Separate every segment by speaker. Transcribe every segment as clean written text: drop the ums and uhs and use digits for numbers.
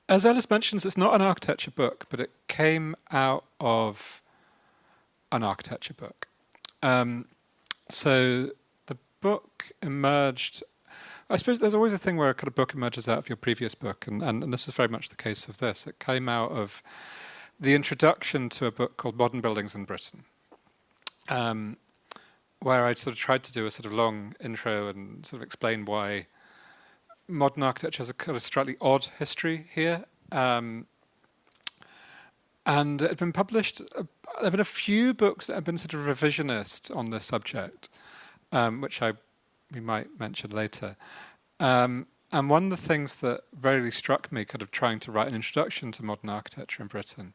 Speaker 1: as Alice mentions, it's not an architecture book, but it came out of an architecture book. So the book emerged. I suppose there's always a thing where a kind of book emerges out of your previous book, and this was very much the case of this. It came out of the introduction to a book called Modern Buildings in Britain, where I sort of tried to do a sort of long intro and sort of explain why modern architecture has a kind of slightly odd history here. And it had been published, there have been a few books that have been sort of revisionist on this subject, which we might mention later. And one of the things that really struck me kind of trying to write an introduction to modern architecture in Britain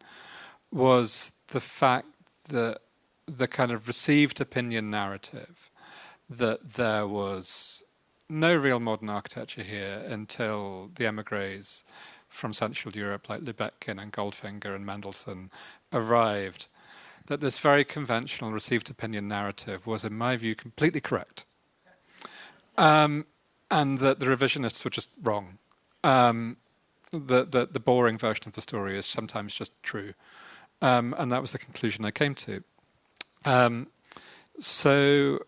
Speaker 1: was the fact that the kind of received opinion narrative that there was no real modern architecture here until the émigrés from Central Europe like Lubetkin and Goldfinger and Mendelssohn arrived, that this very conventional received opinion narrative was, in my view, completely correct. And that the revisionists were just wrong. The boring version of the story is sometimes just true. And that was the conclusion I came to. So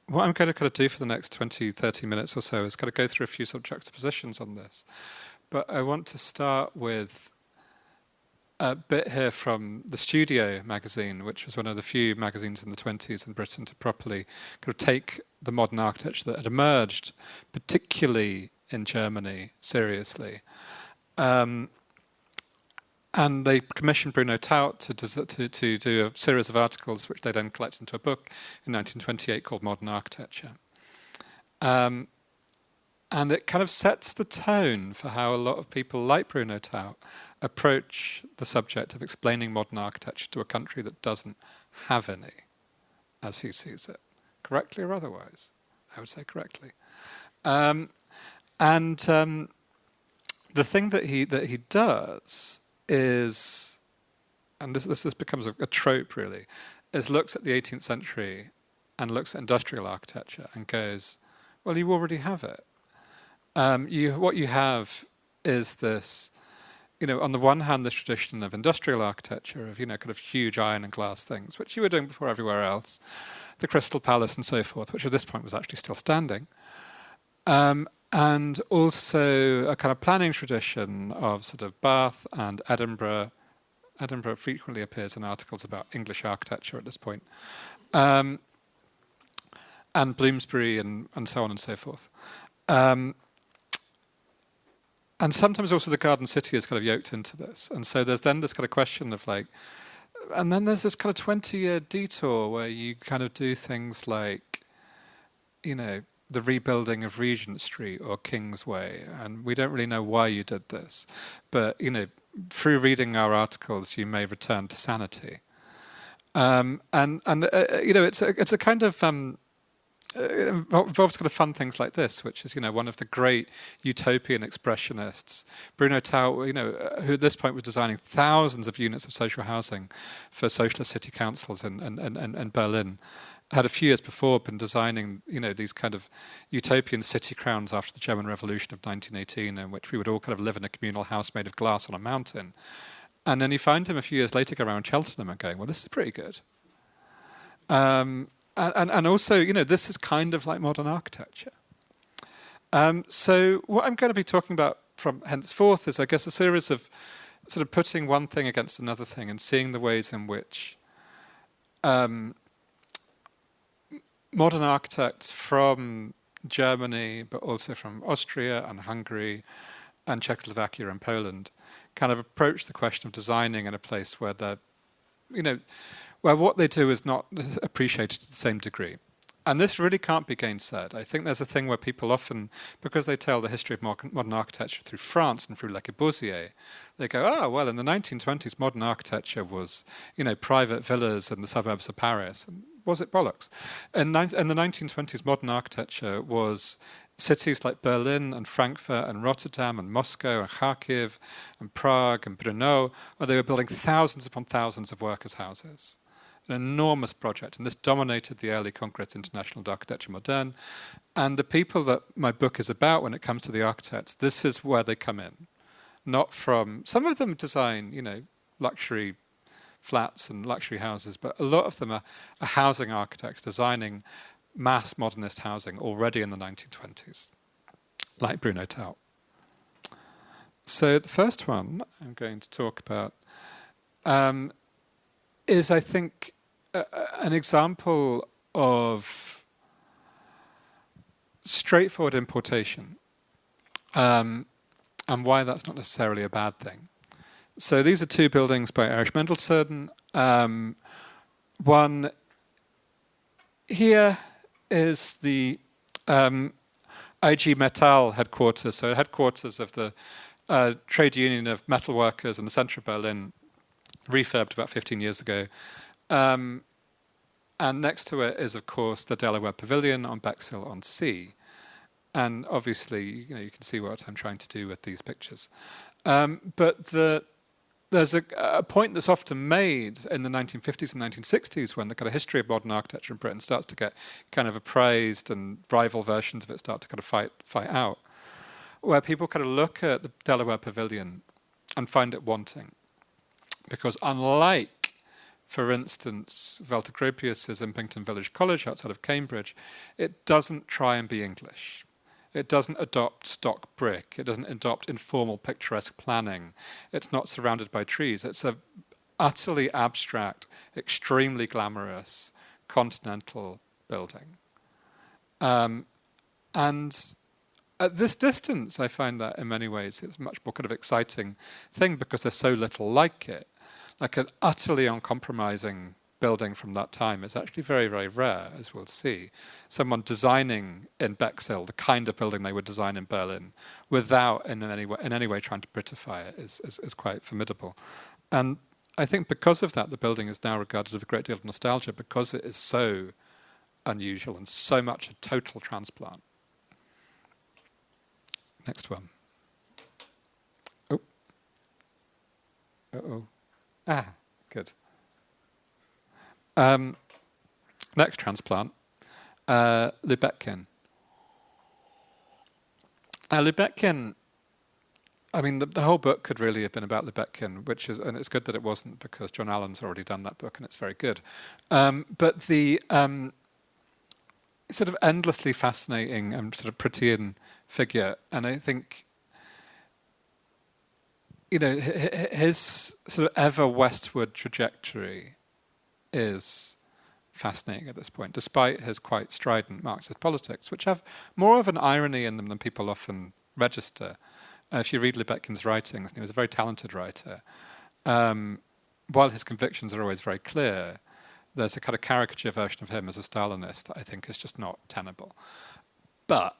Speaker 1: what I'm going to kind of do for the next 20, 30 minutes or so is kind of go through a few sort of juxtapositions on this. But I want to start with a bit here from the Studio magazine, which was one of the few magazines in the 20s in Britain to properly kind of take the modern architecture that had emerged, particularly in Germany, seriously. And they commissioned Bruno Taut to do a series of articles, which they then collected into a book in 1928 called Modern Architecture. And it kind of sets the tone for how a lot of people like Bruno Taut approach the subject of explaining modern architecture to a country that doesn't have any, as he sees it. Correctly or otherwise? I would say correctly. The thing that he does is, and this becomes a trope really, is looks at the 18th century and looks at industrial architecture and goes, well, you already have it. What you have is this, on the one hand, this tradition of industrial architecture, of, kind of huge iron and glass things, which you were doing before everywhere else, the Crystal Palace and so forth, which at this point was actually still standing. And also a kind of planning tradition of sort of Bath and Edinburgh. Edinburgh frequently appears in articles about English architecture at this point. And Bloomsbury and so on and so forth. And sometimes also the Garden City is kind of yoked into this. And so there's then this kind of question of like, and then there's this kind of 20-year detour where you kind of do things like, the rebuilding of Regent Street or Kingsway, and we don't really know why you did this, but through reading our articles, you may return to sanity. It's a kind of it involves kind of fun things like this, which is one of the great utopian expressionists, Bruno Taut, who at this point was designing thousands of units of social housing for socialist city councils in Berlin. Had a few years before been designing, these kind of utopian city crowns after the German Revolution of 1918, in which we would all kind of live in a communal house made of glass on a mountain. And then you find him a few years later go around Cheltenham and going, well, this is pretty good. And also, this is kind of like modern architecture. So what I'm going to be talking about from henceforth is, I guess, a series of sort of putting one thing against another thing and seeing the ways in which modern architects from Germany, but also from Austria and Hungary and Czechoslovakia and Poland, kind of approach the question of designing in a place where where what they do is not appreciated to the same degree. And this really can't be gainsaid. I think there's a thing where people often, because they tell the history of modern architecture through France and through Le Corbusier, they go, well, in the 1920s, modern architecture was, private villas in the suburbs of Paris. And was it bollocks? In the 1920s, modern architecture was cities like Berlin and Frankfurt and Rotterdam and Moscow and Kharkiv and Prague and Brno, where they were building thousands upon thousands of workers' houses. An enormous project, and this dominated the early Congrès International d'Architecture Moderne. And the people that my book is about when it comes to the architects, this is where they come in. not from, some of them design, luxury flats and luxury houses, but a lot of them are housing architects designing mass modernist housing already in the 1920s, like Bruno Taut. So the first one I'm going to talk about is, I think, an example of straightforward importation, and why that's not necessarily a bad thing. So these are two buildings by Erich Mendelssohn. One here is the IG Metall headquarters, so headquarters of the trade union of metal workers in the centre of Berlin, refurbed about 15 years ago. And next to it is, of course, the Delaware Pavilion on Bexhill on Sea. And obviously, you can see what I'm trying to do with these pictures. But there's a point that's often made in the 1950s and 1960s when the kind of history of modern architecture in Britain starts to get kind of appraised and rival versions of it start to kind of fight out, where people kind of look at the Delaware Pavilion and find it wanting. Because unlike, for instance, Walter Gropius's Impington Village College outside of Cambridge, it doesn't try and be English. It doesn't adopt stock brick. It doesn't adopt informal picturesque planning. It's not surrounded by trees. It's a utterly abstract, extremely glamorous, continental building. And at this distance, I find that in many ways it's a much more kind of exciting thing because there's so little like it. Like an utterly uncompromising building from that time is actually very, very rare, as we'll see. Someone designing in Bexhill the kind of building they would design in Berlin without in any way trying to Britify it is quite formidable. And I think because of that, the building is now regarded with a great deal of nostalgia because it is so unusual and so much a total transplant. Next one. Oh. Uh-oh. Ah, good. Next transplant, Lubetkin. Lubetkin, I mean, the whole book could really have been about Lubetkin, and it's good that it wasn't because John Allen's already done that book and it's very good. But the sort of endlessly fascinating and sort of Protean figure, and I think, his sort of ever westward trajectory is fascinating at this point, despite his quite strident Marxist politics, which have more of an irony in them than people often register. If you read Lubetkin's writings, and he was a very talented writer, while his convictions are always very clear, there's a kind of caricature version of him as a Stalinist that I think is just not tenable. But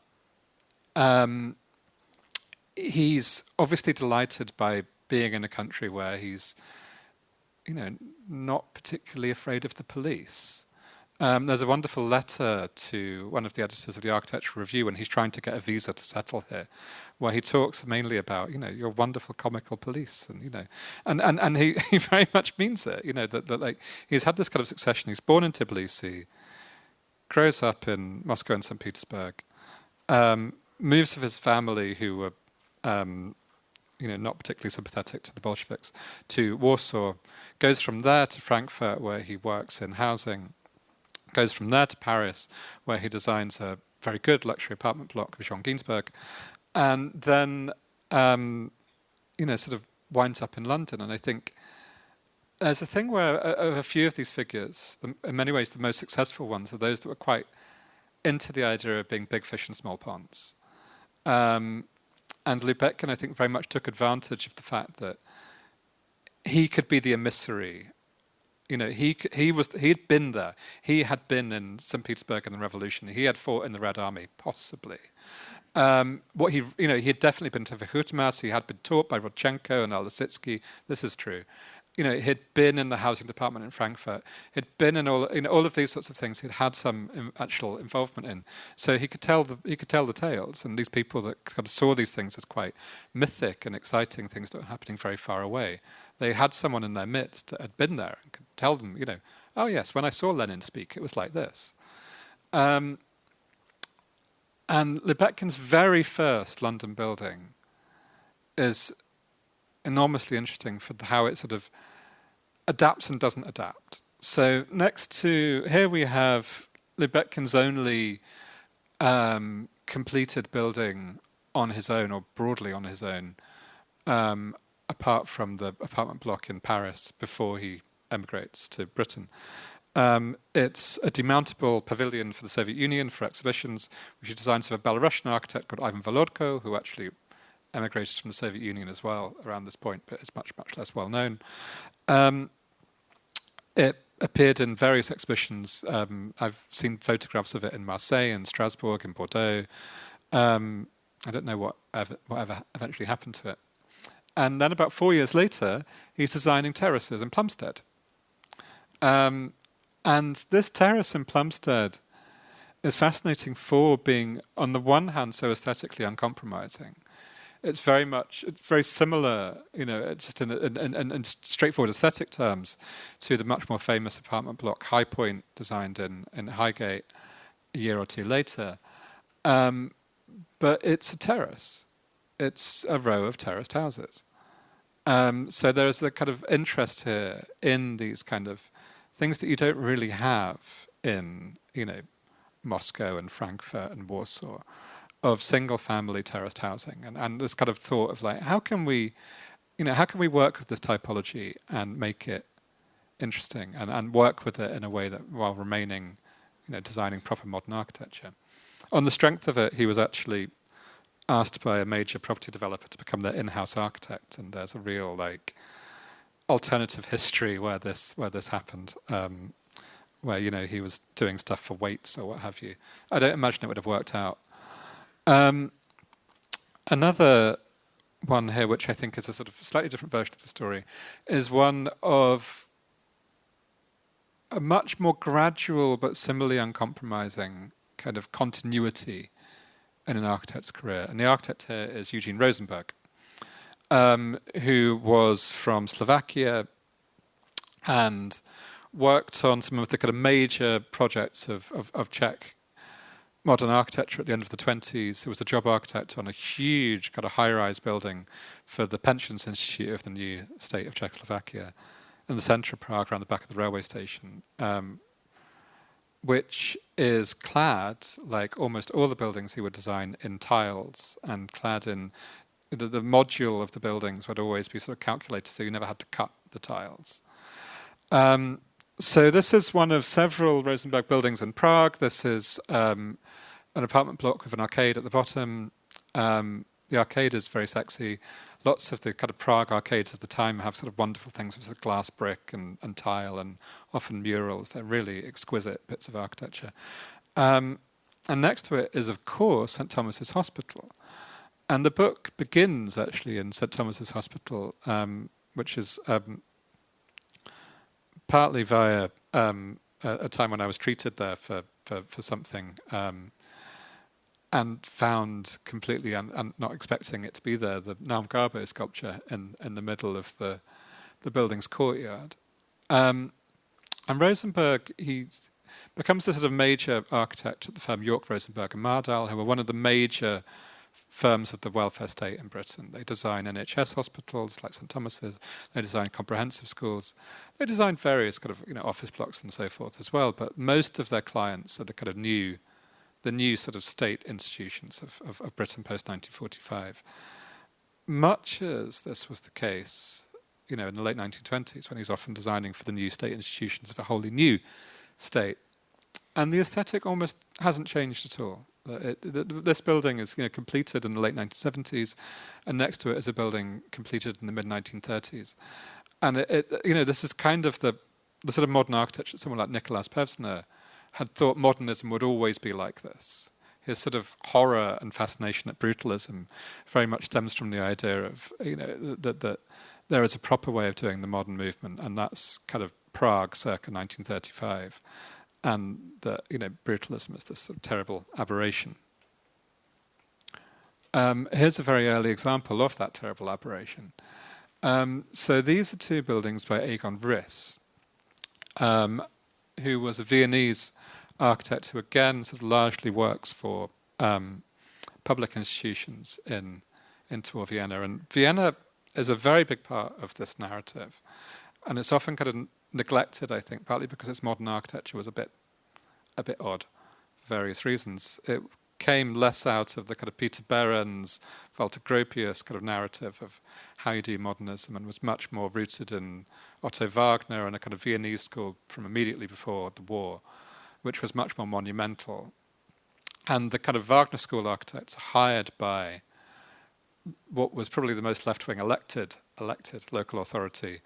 Speaker 1: he's obviously delighted by being in a country where he's not particularly afraid of the police. There's a wonderful letter to one of the editors of the Architectural Review when he's trying to get a visa to settle here, where he talks mainly about, your wonderful comical police, and he very much means it, that like he's had this kind of succession. He's born in Tbilisi, grows up in Moscow and St. Petersburg, moves with his family who were not particularly sympathetic to the Bolsheviks, to Warsaw, goes from there to Frankfurt, where he works in housing, goes from there to Paris, where he designs a very good luxury apartment block with Jean Ginsberg, and then, sort of winds up in London. And I think there's a thing where a few of these figures, in many ways the most successful ones, are those that were quite into the idea of being big fish in small ponds. And Lubetkin, I think, very much took advantage of the fact that he could be the emissary. He'd been there. He had been in St. Petersburg in the Revolution. He had fought in the Red Army, possibly. He had definitely been to Vychutmas. He had been taught by Rodchenko and Al-Lisitsky. This is true. He'd been in the housing department in Frankfurt. He'd been in all of these sorts of things. He'd had some actual involvement in, so he could tell the tales. And these people that kind of saw these things as quite mythic and exciting things that were happening very far away, they had someone in their midst that had been there and could tell them, oh yes, when I saw Lenin speak, it was like this. And Lubetkin's very first London building is enormously interesting for how it sort of adapts and doesn't adapt. So next to here we have Libetkin's only completed building on his own, or broadly on his own, apart from the apartment block in Paris before he emigrates to Britain. It's a demountable pavilion for the Soviet Union for exhibitions, which he designed for a Belarusian architect called Ivan Volodko, who actually emigrated from the Soviet Union as well around this point, but is much, much less well known. It appeared in various exhibitions. I've seen photographs of it in Marseille, in Strasbourg, in Bordeaux. I don't know whatever eventually happened to it. And then about 4 years later, he's designing terraces in Plumstead. And this terrace in Plumstead is fascinating for being, on the one hand, so aesthetically uncompromising. It's very similar, just in straightforward aesthetic terms, to the much more famous apartment block High Point, designed in Highgate a year or two later. But it's a terrace. It's a row of terraced houses. So there's a kind of interest here in these kind of things that you don't really have in, Moscow and Frankfurt and Warsaw, of single-family terraced housing, and this kind of thought of like, how can we work with this typology and make it interesting, and work with it in a way that, while remaining, designing proper modern architecture. On the strength of it, he was actually asked by a major property developer to become their in-house architect, and there's a real alternative history where this happened, where he was doing stuff for weights or what have you. I don't imagine it would have worked out. Another one here, which I think is a sort of slightly different version of the story, is one of a much more gradual but similarly uncompromising kind of continuity in an architect's career. And the architect here is Eugene Rosenberg, who was from Slovakia and worked on some of the kind of major projects of Czech modern architecture at the end of the 20s. He was the job architect on a huge kind of high-rise building for the Pensions Institute of the new state of Czechoslovakia in the centre of Prague, around the back of the railway station, which is clad, like almost all the buildings he would design, in tiles, and clad in the module of the buildings would always be sort of calculated so you never had to cut the tiles. So this is one of several Rosenberg buildings in Prague. This is an apartment block with an arcade at the bottom. The arcade is very sexy. Lots of the kind of Prague arcades of the time have sort of wonderful things with sort of glass brick and tile, and often murals. They're really exquisite bits of architecture. And next to it is, of course, St. Thomas's Hospital. And the book begins actually in St. Thomas's Hospital, which is partly via a time when I was treated there for something, and found completely, and not expecting it to be there, the Naum Garbo sculpture in the middle of the building's courtyard. And Rosenberg, he becomes the sort of major architect at the firm York, Rosenberg and Mardal, who were one of the major firms of the welfare state in Britain. They design NHS hospitals like St. Thomas's. They design comprehensive schools. They design various kind of office blocks and so forth as well. But most of their clients are the kind of new sort of state institutions of Britain post 1945. Much as this was the case, in the late 1920s, when he's often designing for the new state institutions of a wholly new state, and the aesthetic almost hasn't changed at all. This building is completed in the late 1970s, and next to it is a building completed in the mid 1930s. And this is kind of the sort of modern architecture. Someone like Nicolas Pevsner had thought modernism would always be like this. His sort of horror and fascination at brutalism very much stems from the idea of that there is a proper way of doing the modern movement, and that's kind of Prague circa 1935. And that brutalism is this sort of terrible aberration. Here's a very early example of that terrible aberration. So these are two buildings by Egon Vriss, who was a Viennese architect who again sort of largely works for public institutions in Tour Vienna. And Vienna is a very big part of this narrative. And it's often kind of neglected, I think, partly because its modern architecture was a bit odd for various reasons. It came less out of the kind of Peter Behrens, Walter Gropius kind of narrative of how you do modernism, and was much more rooted in Otto Wagner and a kind of Viennese school from immediately before the war, which was much more monumental. And the kind of Wagner school architects hired by what was probably the most left-wing elected local authority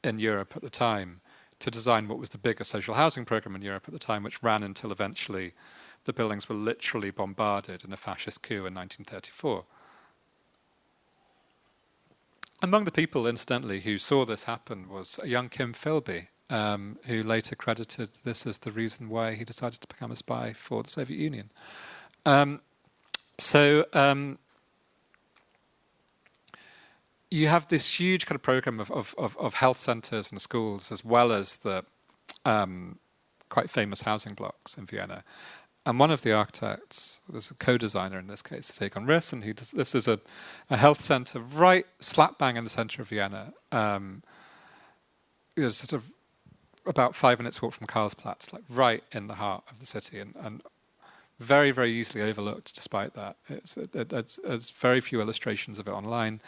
Speaker 1: in Europe at the time to design what was the biggest social housing program in Europe at the time, which ran until eventually the buildings were literally bombarded in a fascist coup in 1934. Among the people, incidentally, who saw this happen was a young Kim Philby, who later credited this as the reason why he decided to become a spy for the Soviet Union. You have this huge kind of program of health centres and schools, as well as the quite famous housing blocks in Vienna. And one of the architects, there's a co-designer in this case, is Egon Riss, and this is a health centre right slap bang in the centre of Vienna. Sort of about 5 minutes walk from Karlsplatz, like right in the heart of the city, and very, very easily overlooked despite that. It's very few illustrations of it online.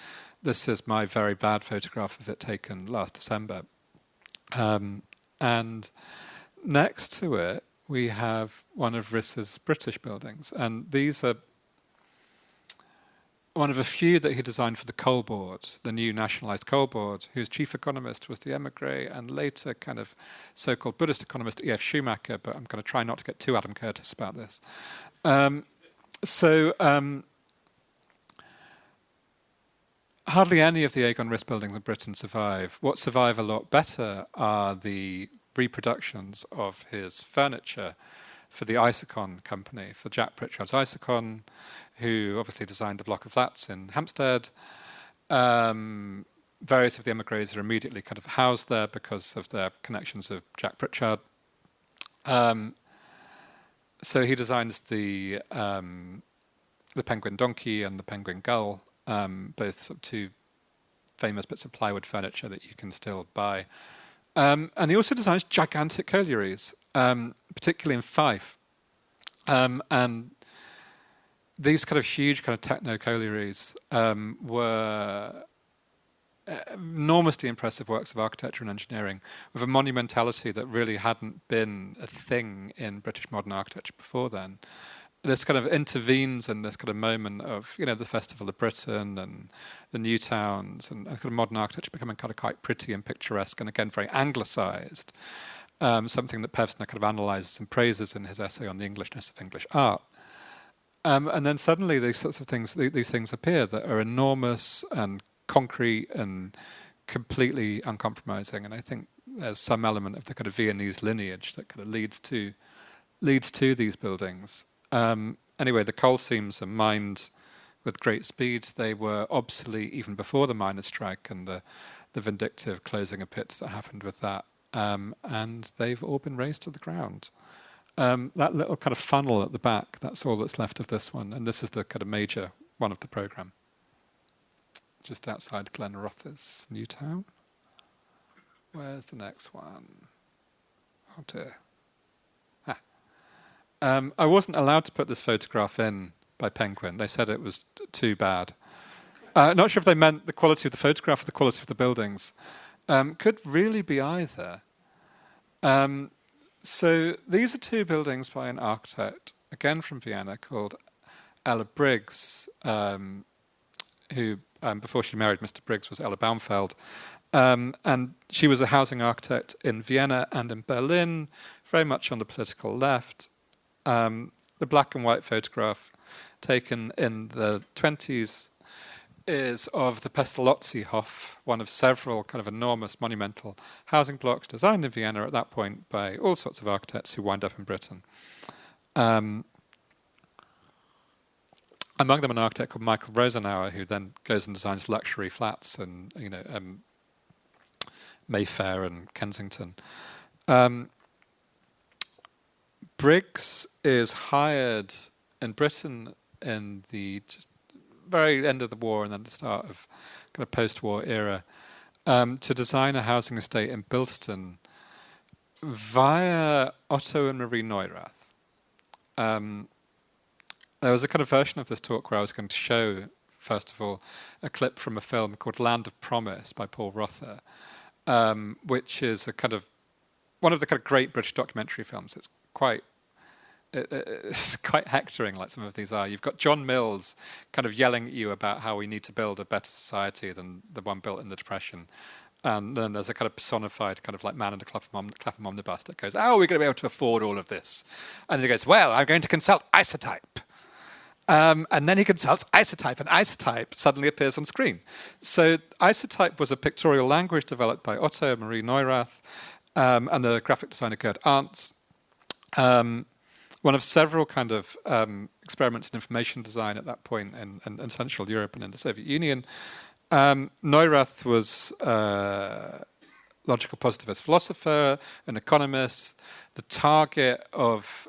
Speaker 1: This is my very bad photograph of it taken last December. And next to it, we have one of Riss's British buildings. And these are one of a few that he designed for the coal board, the new nationalised coal board, whose chief economist was the émigrés and later kind of so-called Buddhist economist E.F. Schumacher, but I'm going to try not to get too Adam Curtis about this. Hardly any of the Egon Riss buildings in Britain survive. What survive a lot better are the reproductions of his furniture for the Isokon company, for Jack Pritchard's Isokon, who obviously designed the block of flats in Hampstead. Various of the émigrés are immediately kind of housed there because of their connections of Jack Pritchard. So he designs the penguin donkey and the penguin gull, both sort of two famous bits of plywood furniture that you can still buy. And he also designs gigantic collieries, particularly in Fife. And these kind of huge kind of techno collieries were enormously impressive works of architecture and engineering with a monumentality that really hadn't been a thing in British modern architecture before then. This kind of intervenes in this kind of moment of, the Festival of Britain and the new towns and kind of modern architecture becoming kind of quite pretty and picturesque and again very anglicised. Something that Pevsner kind of analyses and praises in his essay on the Englishness of English art. And then suddenly these sorts of things, these things appear that are enormous and concrete and completely uncompromising. And I think there's some element of the kind of Viennese lineage that kind of leads to these buildings. Anyway, the coal seams are mined with great speed. They were obsolete even before the miners' strike and the vindictive closing of pits that happened with that. And they've all been razed to the ground. That little kind of funnel at the back, that's all that's left of this one. And this is the kind of major one of the programme. Just outside Glenrothes, Newtown. Where's the next one? Oh dear. I wasn't allowed to put this photograph in by Penguin. They said it was too bad. Not sure if they meant the quality of the photograph or the quality of the buildings. Could really be either. So these are two buildings by an architect, again from Vienna, called Ella Briggs, who, before she married Mr. Briggs, was Ella Baumfeld. And she was a housing architect in Vienna and in Berlin, very much on the political left. The black and white photograph taken in the 20s is of the Pestalozzi-Hof, one of several kind of enormous monumental housing blocks designed in Vienna at that point by all sorts of architects who wind up in Britain. Among them an architect called Michael Rosenauer, who then goes and designs luxury flats in Mayfair and Kensington. Briggs is hired in Britain in the just very end of the war and then the start of kind of post-war era, to design a housing estate in Bilston via Otto and Marie Neurath. There was a kind of version of this talk where I was going to show, first of all, a clip from a film called Land of Promise by Paul Rother, which is a kind of one of the kind of great British documentary films. It's quite hectoring, like some of these are. You've got John Mills kind of yelling at you about how we need to build a better society than the one built in the Depression. And then there's a kind of personified kind of like man in the Clapham omnibus that goes, "Oh, we're going to be able to afford all of this." And he goes, "Well, I'm going to consult Isotype." And then he consults Isotype, and Isotype suddenly appears on screen. So Isotype was a pictorial language developed by Otto and Marie Neurath, and the graphic designer Gerd Arndt. One of several kind of experiments in information design at that point in Central Europe and in the Soviet Union. Neurath was a logical positivist philosopher, an economist, the target of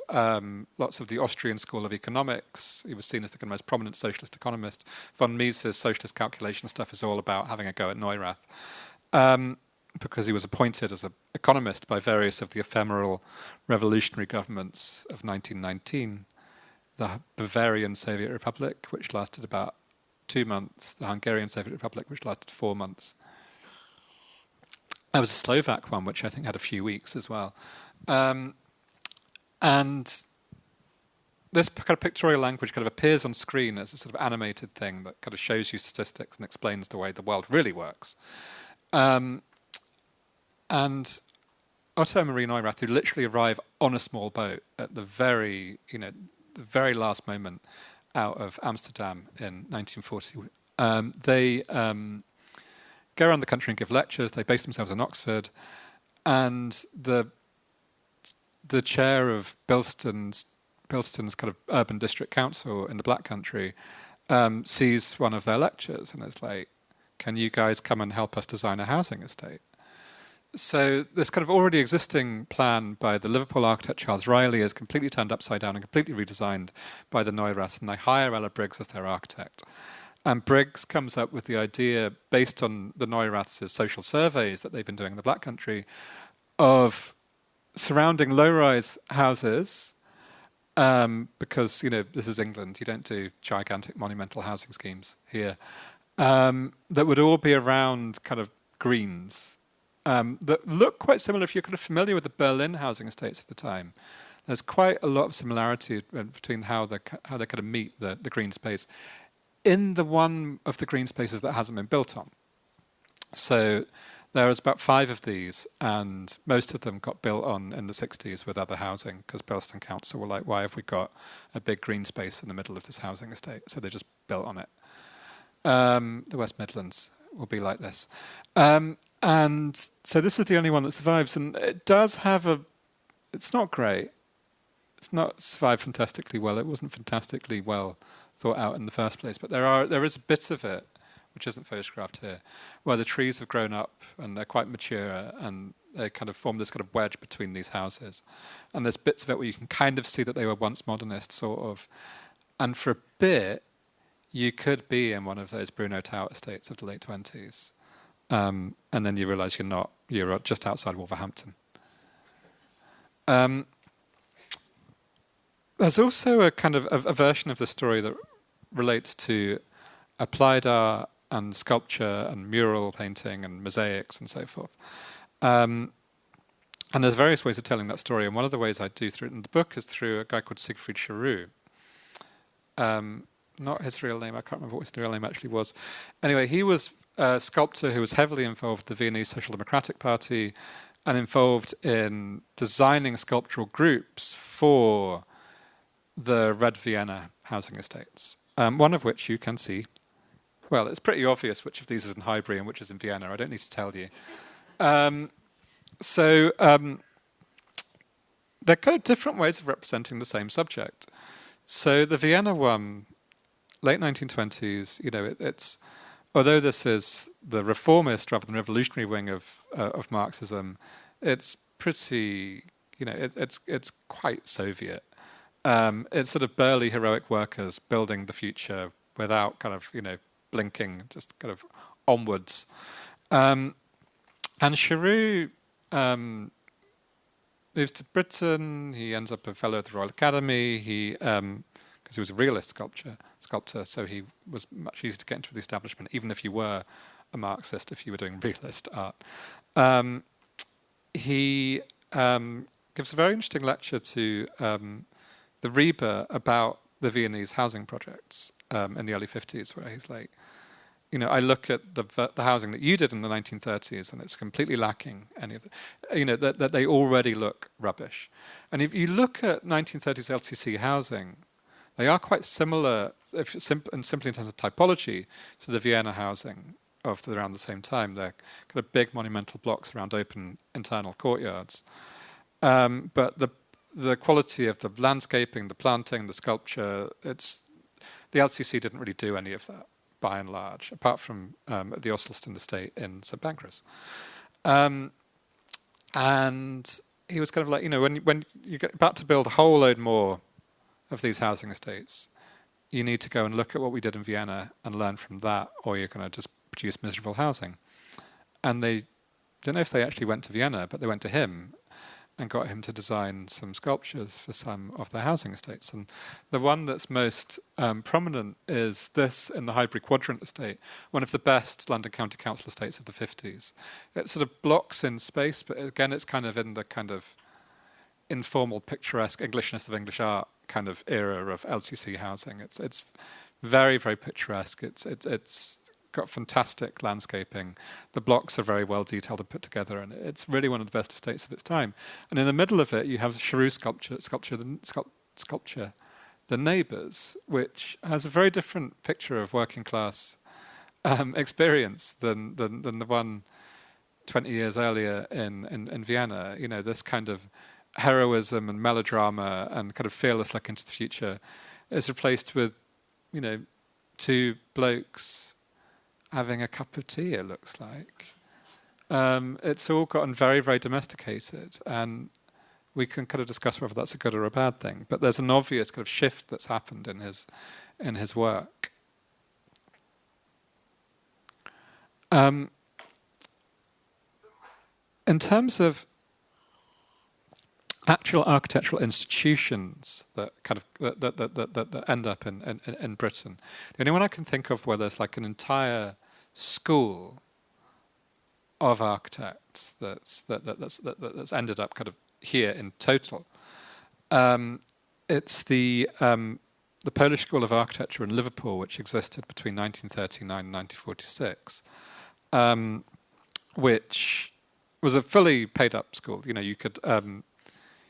Speaker 1: lots of the Austrian school of economics. He was seen as the kind of most prominent socialist economist. Von Mises' socialist calculation stuff is all about having a go at Neurath, because he was appointed as an economist by various of the ephemeral revolutionary governments of 1919, the Bavarian Soviet Republic, which lasted about 2 months, the Hungarian Soviet Republic, which lasted 4 months. There was a Slovak one, which I think had a few weeks as well. And this kind of pictorial language kind of appears on screen as a sort of animated thing that kind of shows you statistics and explains the way the world really works. And Otto and Marie Neurath, who literally arrive on a small boat at the very last moment out of Amsterdam in 1940, they go around the country and give lectures. They base themselves in Oxford, and the chair of Bilston's kind of urban district council in the Black Country sees one of their lectures and is like, "Can you guys come and help us design a housing estate?" So this kind of already existing plan by the Liverpool architect Charles Riley is completely turned upside down and completely redesigned by the Neuraths, and they hire Ella Briggs as their architect. And Briggs comes up with the idea, based on the Neuraths' social surveys that they've been doing in the Black Country, of surrounding low-rise houses, because this is England, you don't do gigantic monumental housing schemes here, that would all be around kind of greens, that look quite similar. If you're kind of familiar with the Berlin housing estates at the time, there's quite a lot of similarity between how they kind of meet the green space in the one of the green spaces that hasn't been built on. So there was about 5 of these, and most of them got built on in the 60s with other housing, because Bilston Council were like, "Why have we got a big green space in the middle of this housing estate?" So they just built on it. The West Midlands will be like this. And so this is the only one that survives, and it does have it's not great. It's not survived fantastically well. It wasn't fantastically well thought out in the first place, but there is a bit of it, which isn't photographed here, where the trees have grown up and they're quite mature and they kind of form this kind of wedge between these houses. And there's bits of it where you can kind of see that they were once modernist, sort of. And for a bit, you could be in one of those Bruno Tower estates of the late 20s. And then you realise you're not. You're just outside Wolverhampton. There's also a kind of a version of the story that relates to applied art and sculpture and mural painting and mosaics and so forth. And there's various ways of telling that story. And one of the ways I do through it in the book is through a guy called Siegfried Charoux. Not his real name. I can't remember what his real name actually was. Anyway, he was a sculptor who was heavily involved with the Viennese Social Democratic Party and involved in designing sculptural groups for the Red Vienna housing estates, one of which you can see. Well, it's pretty obvious which of these is in Highbury and which is in Vienna. I don't need to tell you. So they're kind of different ways of representing the same subject. So the Vienna one, late 1920s, it's although this is the reformist rather than revolutionary wing of Marxism, it's pretty, it's quite Soviet. It's sort of burly heroic workers building the future without kind of, blinking, just kind of onwards. And Chiroux moves to Britain. He ends up a fellow of the Royal Academy. Because he was a realist sculptor, so he was much easier to get into the establishment, even if you were a Marxist, if you were doing realist art. He gives a very interesting lecture to the Reba about the Viennese housing projects in the early 50s, where he's like, I look at the housing that you did in the 1930s, and it's completely lacking any of the, that they already look rubbish. And if you look at 1930s LCC housing, they are quite similar, simply in terms of typology, to the Vienna housing of around the same time. They're kind of big monumental blocks around open internal courtyards. But the quality of the landscaping, the planting, the sculpture, the LCC didn't really do any of that, by and large, apart from the Osselstyn estate in St Pancras. And he was kind of like, when you get about to build a whole load more of these housing estates, you need to go and look at what we did in Vienna and learn from that, or you're going to just produce miserable housing. And they don't know if they actually went to Vienna, but they went to him and got him to design some sculptures for some of their housing estates. And the one that's most prominent is this in the Highbury Quadrant estate, one of the best London County Council estates of the 50s. It sort of blocks in space, but again, it's kind of in the kind of informal, picturesque Englishness of English art kind of era of LCC housing. It's very, very picturesque. It's got fantastic landscaping. The blocks are very well detailed and put together, and it's really one of the best estates of its time. And in the middle of it, you have Chiroux sculpture, The Neighbours, which has a very different picture of working class experience than the one 20 years earlier in Vienna. This kind of heroism and melodrama and kind of fearless look into the future is replaced with, two blokes having a cup of tea, it looks like. It's all gotten very, very domesticated, and we can kind of discuss whether that's a good or a bad thing. But there's an obvious kind of shift that's happened in his work. In terms of actual architectural institutions that kind of that end up in Britain, the only one I can think of where there's like an entire school of architects that's ended up kind of here in total. It's the Polish School of Architecture in Liverpool, which existed between 1939 and 1946, which was a fully paid-up school. You could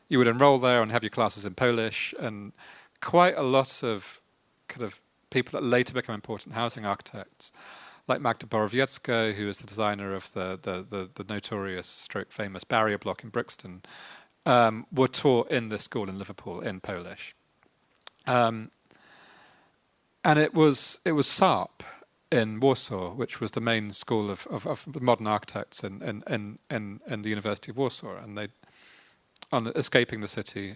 Speaker 1: you would enroll there and have your classes in Polish, and quite a lot of kind of people that later become important housing architects, like Magda Borowiecka, who is the designer of the notorious stroke famous barrier block in Brixton, were taught in this school in Liverpool in Polish. And it was SARP in Warsaw, which was the main school of the modern architects in the University of Warsaw, and they, on escaping the city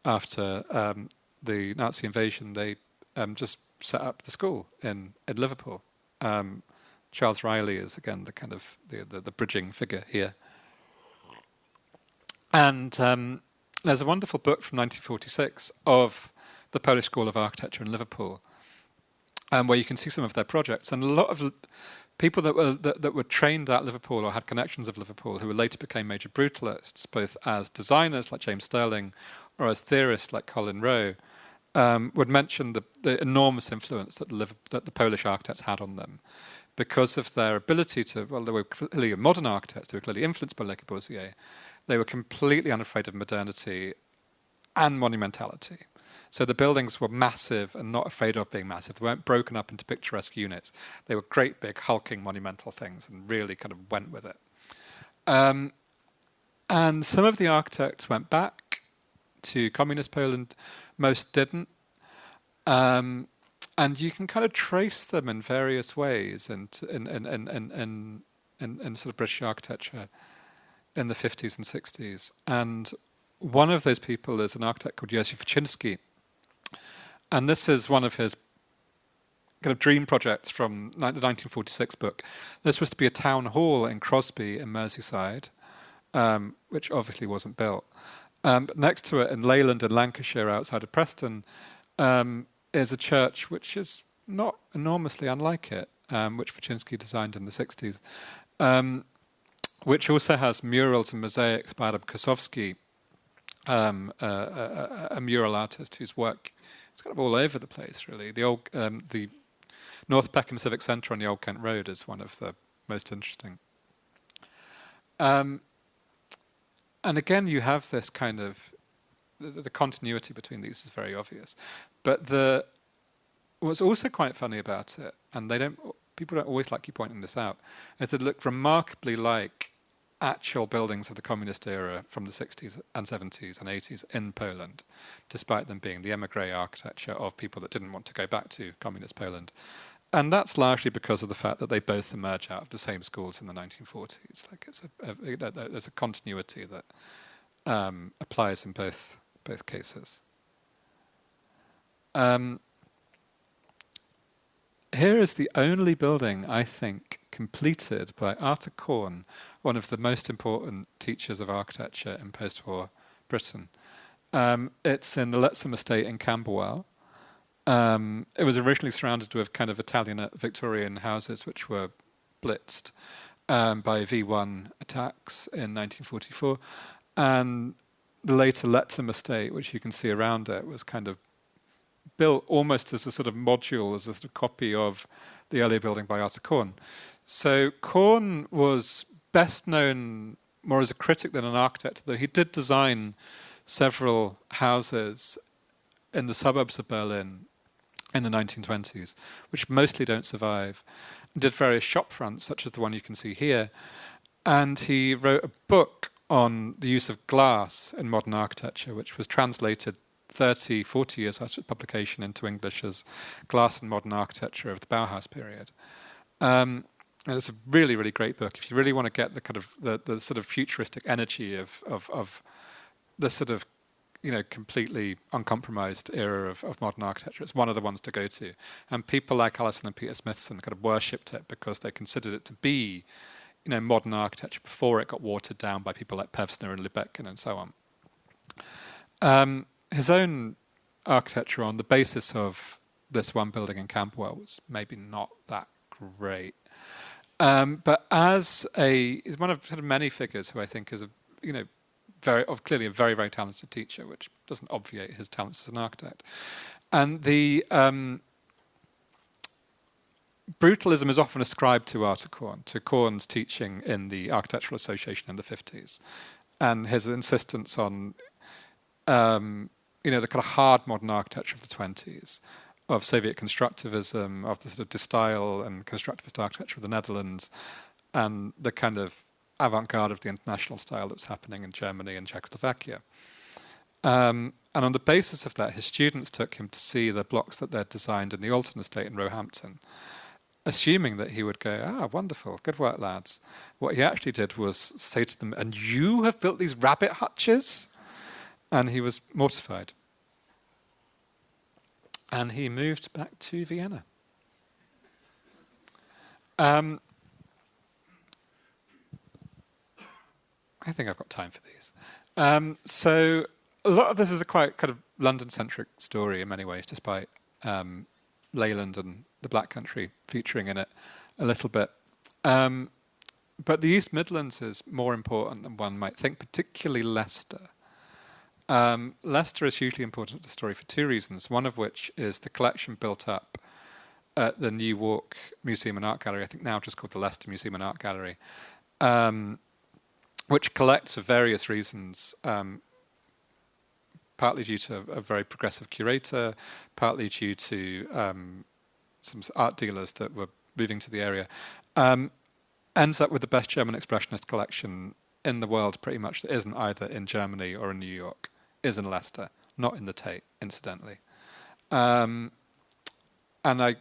Speaker 1: after the Nazi invasion, they just set up the school in Liverpool. Charles Riley is again the kind of the bridging figure here. And there's a wonderful book from 1946 of the Polish School of Architecture in Liverpool, where you can see some of their projects, and a lot of people that were trained at Liverpool or had connections of Liverpool, who later became major brutalists, both as designers like James Sterling or as theorists like Colin Rowe, would mention the enormous influence that the Polish architects had on them, because of their ability to, they were clearly modern architects, they were clearly influenced by Le Corbusier, they were completely unafraid of modernity and monumentality. So the buildings were massive and not afraid of being massive. They weren't broken up into picturesque units. They were great, big, hulking, monumental things, and really kind of went with it. And some of the architects went back to communist Poland. Most didn't. And you can kind of trace them in various ways in sort of British architecture in the 50s and 60s. And one of those people is an architect called Jerzy Wyszynski. And this is one of his kind of dream projects from the 1946 book. This was to be a town hall in Crosby in Merseyside, which obviously wasn't built. But next to it in Leyland in Lancashire, outside of Preston, is a church which is not enormously unlike it, which Wyszynski designed in the 60s, which also has murals and mosaics by Adam Kosowski, a mural artist whose work is kind of all over the place, really. The North Peckham Civic Centre on the Old Kent Road is one of the most interesting. And again, you have this kind of the continuity between these is very obvious, but what's also quite funny about it, and people don't always like you pointing this out, is that it looked remarkably like actual buildings of the communist era from the 60s and 70s and 80s in Poland, despite them being the émigrés architecture of people that didn't want to go back to communist Poland. And that's largely because of the fact that they both emerge out of the same schools in the 1940s. Like there's a continuity that applies in both cases. Here is the only building, I think, completed by Arthur Korn, one of the most important teachers of architecture in post-war Britain. It's in the Letsham Estate in Camberwell. It was originally surrounded with kind of Italian Victorian houses which were blitzed by V1 attacks in 1944. And the later Letsham Estate, which you can see around it, was kind of built almost as a sort of module, as a sort of copy of the earlier building by Arthur Korn. So Korn was best known more as a critic than an architect, though he did design several houses in the suburbs of Berlin in the 1920s, which mostly don't survive, and did various shop fronts, such as the one you can see here. And he wrote a book on the use of glass in modern architecture, which was translated 30, 40 years after publication into English as Glass and Modern Architecture of the Bauhaus period. And it's a really, really great book. If you really want to get the kind of the sort of futuristic energy of the sort of, completely uncompromised era of modern architecture, it's one of the ones to go to. And people like Allison and Peter Smithson kind of worshipped it because they considered it to be, modern architecture before it got watered down by people like Pevsner and Lubetkin and so on. His own architecture on the basis of this one building in Camberwell was maybe not that great. But he's one of sort of many figures who I think is clearly a very, very talented teacher, which doesn't obviate his talents as an architect. And the brutalism is often ascribed to Arthur Korn, to Korn's teaching in the Architectural Association in the 50s, and his insistence on the kind of hard modern architecture of the 20s, of Soviet constructivism, of the sort of de style and constructivist architecture of the Netherlands, and the kind of avant-garde of the international style that's happening in Germany and Czechoslovakia. And on the basis of that, his students took him to see the blocks that they'd designed in the Alton Estate in Roehampton, assuming that he would go, wonderful, good work, lads. What he actually did was say to them, and you have built these rabbit hutches? And he was mortified. And he moved back to Vienna. I think I've got time for these. So a lot of this is a quite kind of London-centric story in many ways, despite Leyland and the Black Country featuring in it a little bit. But the East Midlands is more important than one might think, particularly Leicester. Leicester is hugely important to the story for two reasons, one of which is the collection built up at the New Walk Museum and Art Gallery, I think now just called the Leicester Museum and Art Gallery, which collects for various reasons, partly due to a very progressive curator, partly due to some art dealers that were moving to the area, ends up with the best German expressionist collection in the world, pretty much, that isn't either in Germany or in New York, is in Leicester, not in the Tate, incidentally. And I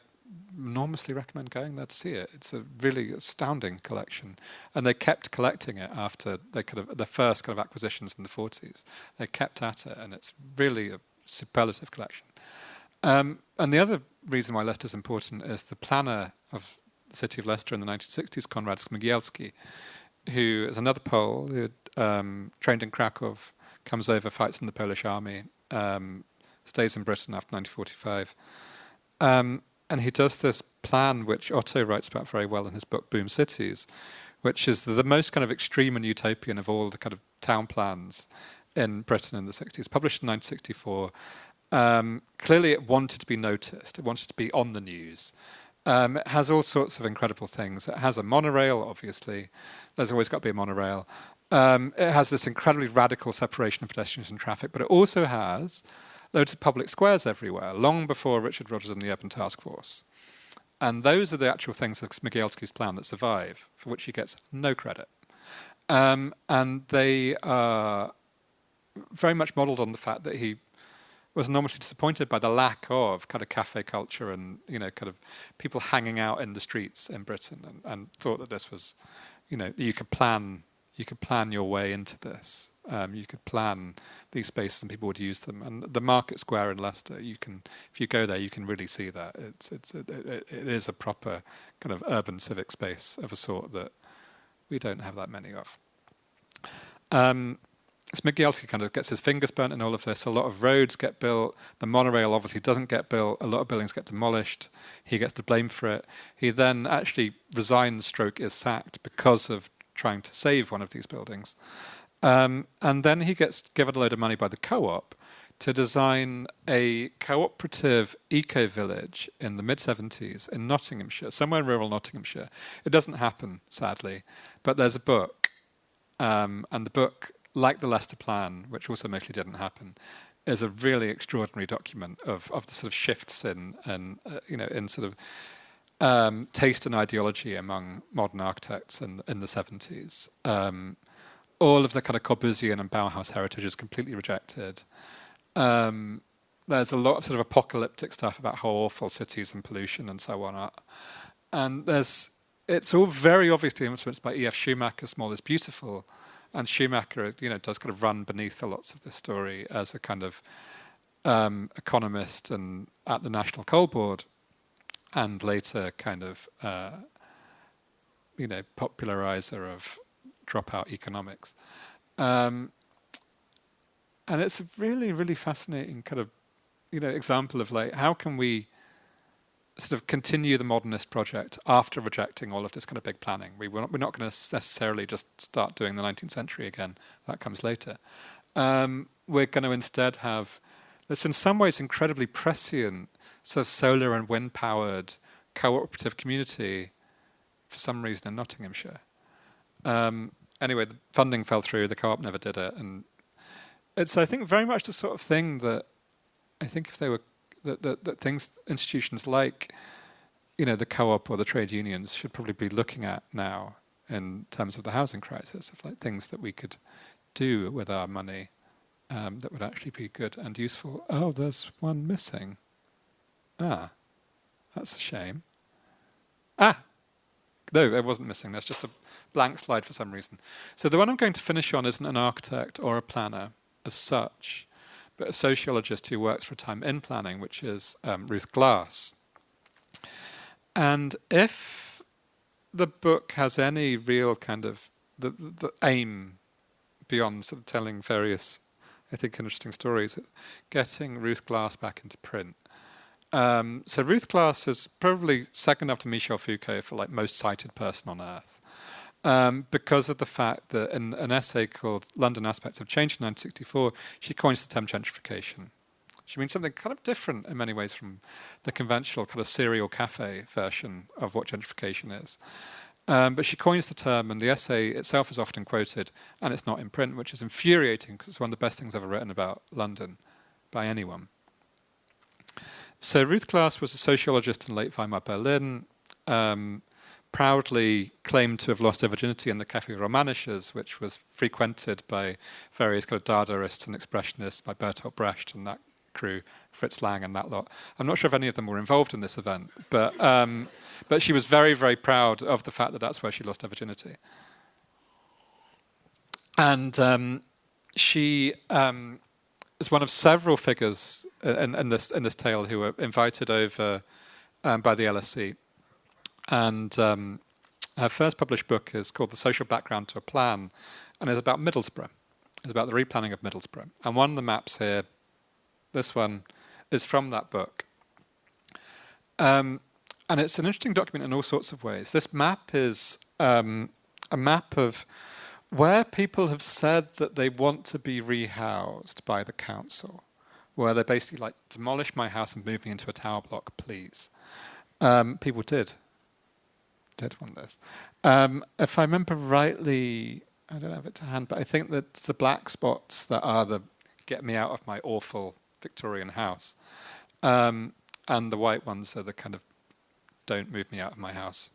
Speaker 1: enormously recommend going there to see it. It's a really astounding collection. And they kept collecting it after the first kind of acquisitions in the 40s. They kept at it, and it's really a superlative collection. And the other reason why Leicester is important is the planner of the city of Leicester in the 1960s, Konrad Smigielski, who is another Pole who had trained in Krakow, comes over, fights in the Polish army, stays in Britain after 1945. And he does this plan, which Otto writes about very well in his book Boom Cities, which is the most kind of extreme and utopian of all the kind of town plans in Britain in the 60s, published in 1964. Clearly it wanted to be noticed. It wanted to be on the news. It has all sorts of incredible things. It has a monorail, obviously. There's always got to be a monorail. It has this incredibly radical separation of pedestrians and traffic, but it also has loads of public squares everywhere, long before Richard Rogers and the Urban Task Force. And those are the actual things of Smigielski's plan that survive, for which he gets no credit. And they are very much modelled on the fact that he was enormously disappointed by the lack of kind of cafe culture and, kind of people hanging out in the streets in Britain, and thought that this was, you could plan your way into this. You could plan these spaces and people would use them. And the Market Square in Leicester, if you go there, you can really see that. It is a proper kind of urban civic space of a sort that we don't have that many of. Smigielski kind of gets his fingers burnt in all of this. A lot of roads get built. The monorail obviously doesn't get built. A lot of buildings get demolished. He gets the blame for it. He then actually resigns, is sacked because of trying to save one of these buildings. And then he gets given a load of money by the co-op to design a cooperative eco-village in the mid-70s in Nottinghamshire, somewhere in rural Nottinghamshire. It doesn't happen, sadly, but there's a book. And the book, like the Leicester Plan, which also mostly didn't happen, is a really extraordinary document of the sort of shifts in sort of taste and ideology among modern architects in the 70s. All of the kind of Corbusian and Bauhaus heritage is completely rejected. There's a lot of sort of apocalyptic stuff about how awful cities and pollution and so on are. And it's all very obviously influenced by E.F. Schumacher, Small is Beautiful. And Schumacher, does kind of run beneath lots of this story as a kind of economist and at the National Coal Board, and later kind of, popularizer of dropout economics. And it's a really, really fascinating kind of, example of like, how can we sort of continue the modernist project after rejecting all of this kind of big planning? We're not going to necessarily just start doing the 19th century again. That comes later. We're going to instead have this in some ways incredibly prescient sort of solar and wind powered cooperative community for some reason in Nottinghamshire. Anyway, the funding fell through, the co-op never did it, and it's, I think, very much the sort of thing that I think if they were that institutions like, the co-op or the trade unions should probably be looking at now in terms of the housing crisis, of like things that we could do with our money that would actually be good and useful. Oh, there's one missing. Ah, that's a shame. Ah, no, it wasn't missing. There's just a blank slide for some reason. So the one I'm going to finish on isn't an architect or a planner as such, but a sociologist who works for a time in planning, which is Ruth Glass. And if the book has any real kind of the aim beyond sort of telling various, I think, interesting stories, it's getting Ruth Glass back into print. So Ruth Glass is probably second after Michel Foucault for like most cited person on earth. Because of the fact that in an essay called London Aspects of Change in 1964, she coins the term gentrification. She means something kind of different in many ways from the conventional kind of serial cafe version of what gentrification is. But she coins the term, and the essay itself is often quoted, and it's not in print, which is infuriating because it's one of the best things ever written about London by anyone. So Ruth Glass was a sociologist in late Weimar Berlin, proudly claimed to have lost her virginity in the Café Romanisches, which was frequented by various kind of Dadaists and expressionists, by Bertolt Brecht and that crew, Fritz Lang and that lot. I'm not sure if any of them were involved in this event, but she was very, very proud of the fact that that's where she lost her virginity. And she is one of several figures in this tale who were invited over by the LSE. And her first published book is called The Social Background to a Plan, and is about Middlesbrough. It's about the replanning of Middlesbrough. And one of the maps here, this one, is from that book. And it's an interesting document in all sorts of ways. This map is a map of where people have said that they want to be rehoused by the council, where they basically like, demolish my house and move me into a tower block, please. People did want this. If I remember rightly, I don't have it to hand, but I think that the black spots that are the get me out of my awful Victorian house, and the white ones are the kind of don't move me out of my house,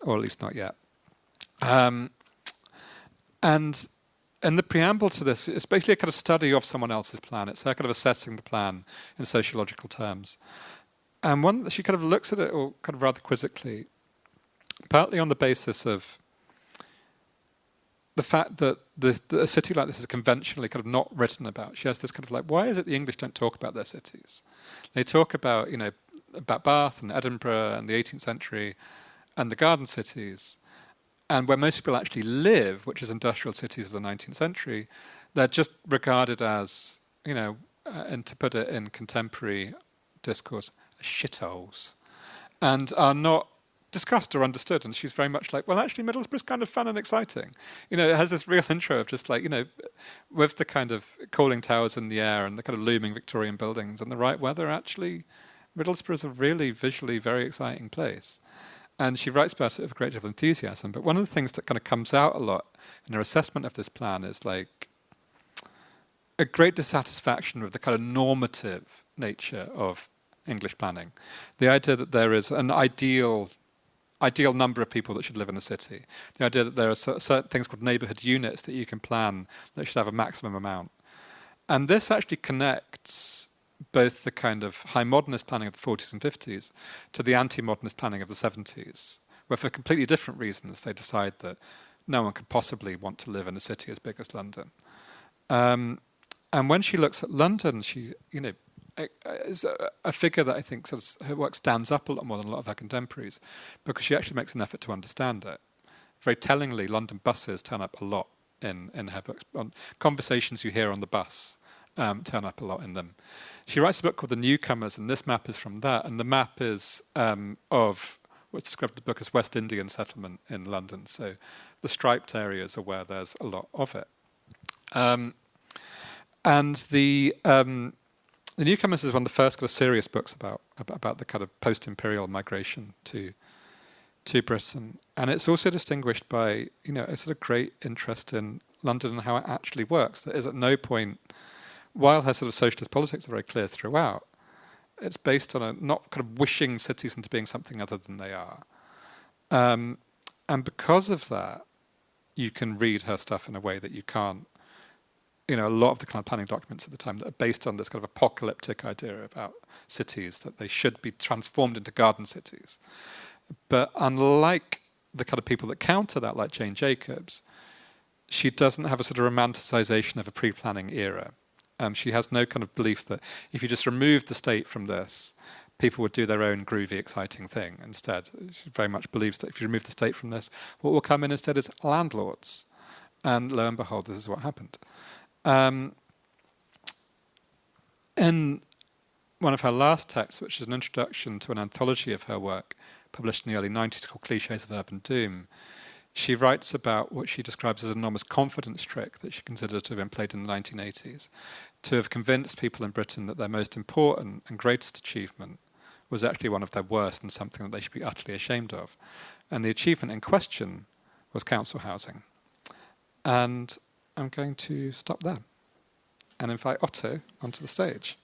Speaker 1: or at least not yet. And in the preamble to this, it's basically a kind of study of someone else's plan. It's her kind of assessing the plan in sociological terms. And she kind of looks at it all kind of rather quizzically, partly on the basis of the fact that a city like this is conventionally kind of not written about. She has this kind of like, why is it the English don't talk about their cities? They talk about, about Bath and Edinburgh and the 18th century and the garden cities. And where most people actually live, which is industrial cities of the 19th century, they're just regarded as, and to put it in contemporary discourse, shitholes, and are not discussed or understood. And she's very much like, well, actually, Middlesbrough's kind of fun and exciting. It has this real intro of just like, with the kind of cooling towers in the air and the kind of looming Victorian buildings and the right weather, actually, Middlesbrough is a really visually very exciting place. And she writes about it with a great deal of enthusiasm. But one of the things that kind of comes out a lot in her assessment of this plan is like a great dissatisfaction with the kind of normative nature of English planning. The idea that there is an ideal number of people that should live in a city. The idea that there are certain things called neighbourhood units that you can plan that should have a maximum amount. And this actually connects both the kind of high modernist planning of the 40s and 50s to the anti-modernist planning of the 70s, where for completely different reasons they decide that no one could possibly want to live in a city as big as London. And when she looks at London, she, is a figure that I think sort of her work stands up a lot more than a lot of her contemporaries, because she actually makes an effort to understand it. Very tellingly, London buses turn up a lot in her books. On conversations you hear on the bus turn up a lot in them. She writes a book called The Newcomers, and this map is from that. And the map is of what's described in the book as West Indian settlement in London. So the striped areas are where there's a lot of it. And the Newcomers is one of the first kind of serious books about the kind of post-imperial migration to Britain. And it's also distinguished by, a sort of great interest in London and how it actually works. There is at no point, while her sort of socialist politics are very clear throughout, it's based on a not kind of wishing cities into being something other than they are. And because of that, you can read her stuff in a way that you can't. A lot of the kind of planning documents at the time that are based on this kind of apocalyptic idea about cities, that they should be transformed into garden cities. But unlike the kind of people that counter that, like Jane Jacobs, she doesn't have a sort of romanticization of a pre-planning era. She has no kind of belief that if you just remove the state from this, people would do their own groovy, exciting thing instead. She very much believes that if you remove the state from this, what will come in instead is landlords. And lo and behold, this is what happened. In one of her last texts, which is an introduction to an anthology of her work published in the early 90s called Clichés of Urban Doom, she writes about what she describes as an enormous confidence trick that she considered to have been played in the 1980s, to have convinced people in Britain that their most important and greatest achievement was actually one of their worst and something that they should be utterly ashamed of. And the achievement in question was council housing. And I'm going to stop there and invite Otto onto the stage.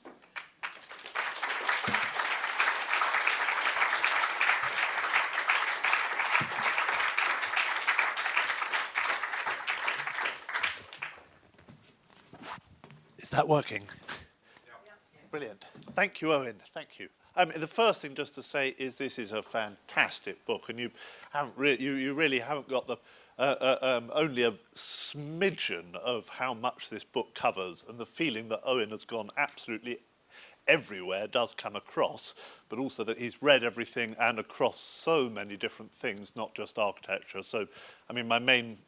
Speaker 2: Is that working? Yeah. Brilliant. Thank you, Owen. Thank you. I mean, the first thing just to say is this is a fantastic book, and you really haven't got the only a smidgen of how much this book covers, and the feeling that Owen has gone absolutely everywhere does come across, but also that he's read everything and across so many different things, not just architecture. So, I mean,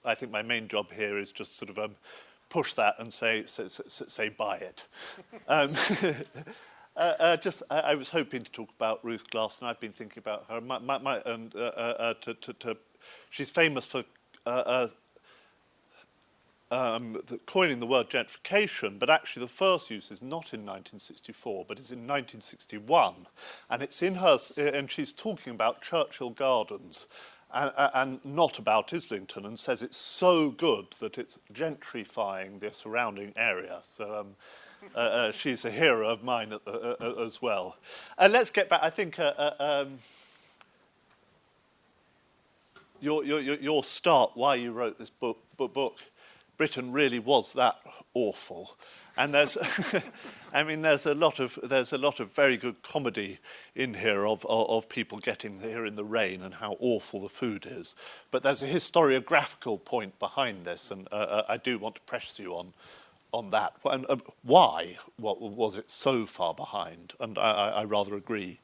Speaker 2: I think my main job here is just sort of push that and say buy it. I was hoping to talk about Ruth Glass, and I've been thinking about her. She's famous for coining the word gentrification, but actually the first use is not in 1964, but it's in 1961, and it's in her, and she's talking about Churchill Gardens, and not about Islington, and says it's so good that it's gentrifying the surrounding area. So she's a hero of mine as well. Let's get back. I think your start, why you wrote this book. Britain really was that awful, and there's, I mean, there's a lot of very good comedy in here of people getting here in the rain and how awful the food is. But there's a historiographical point behind this, and I do want to press you on that. And why was it so far behind? And I rather agree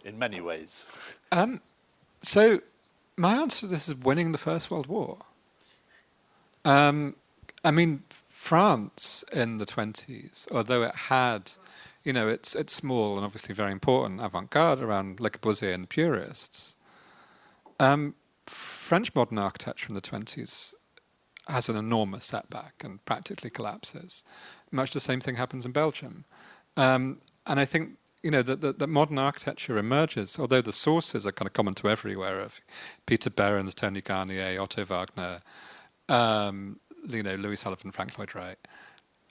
Speaker 2: in many ways.
Speaker 1: So my answer to this is winning the First World War. I mean, France in the 20s, although it had, you know, it's small and obviously very important avant-garde around Le Corbusier and the purists. French modern architecture in the 20s has an enormous setback and practically collapses. Much the same thing happens in Belgium. And I think, you know, that modern architecture emerges, although the sources are kind of common to everywhere, of Peter Behrens, Tony Garnier, Otto Wagner, you know, Louis Sullivan, Frank Lloyd Wright.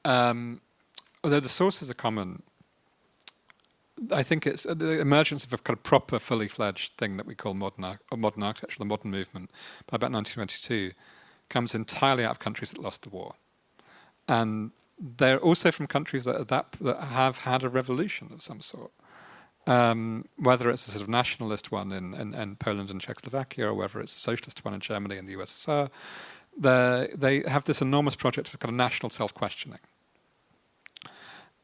Speaker 1: Although the sources are common, I think it's the emergence of a kind of proper, fully fledged thing that we call modern architecture, the modern movement, by about 1922, comes entirely out of countries that lost the war, and they're also from countries that have had a revolution of some sort. Whether it's a sort of nationalist one in Poland and Czechoslovakia, or whether it's a socialist one in Germany and the USSR, they have this enormous project of kind of national self-questioning.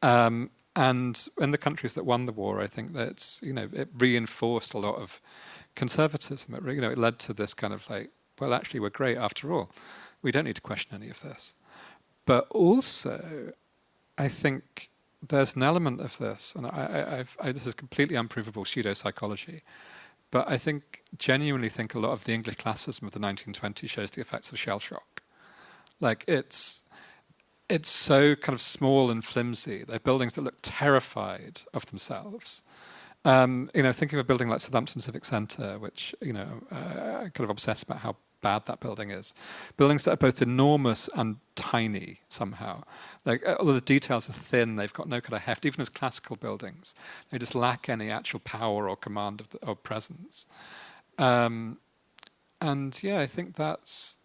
Speaker 1: And in the countries that won the war, I think that it reinforced a lot of conservatism. It led to this kind of like, well, actually, we're great after all. We don't need to question any of this. But also, I think there's an element of this, and this is completely unprovable pseudo-psychology, but I genuinely think a lot of the English classicism of the 1920s shows the effects of shell shock. Like, it's so kind of small and flimsy. They're buildings that look terrified of themselves. Thinking of a building like Southampton Civic Centre, which, I kind of obsess about how bad that building is. Buildings that are both enormous and tiny somehow. Like, all of the details are thin, they've got no kind of heft. Even as classical buildings, they just lack any actual power or command of presence. I think that's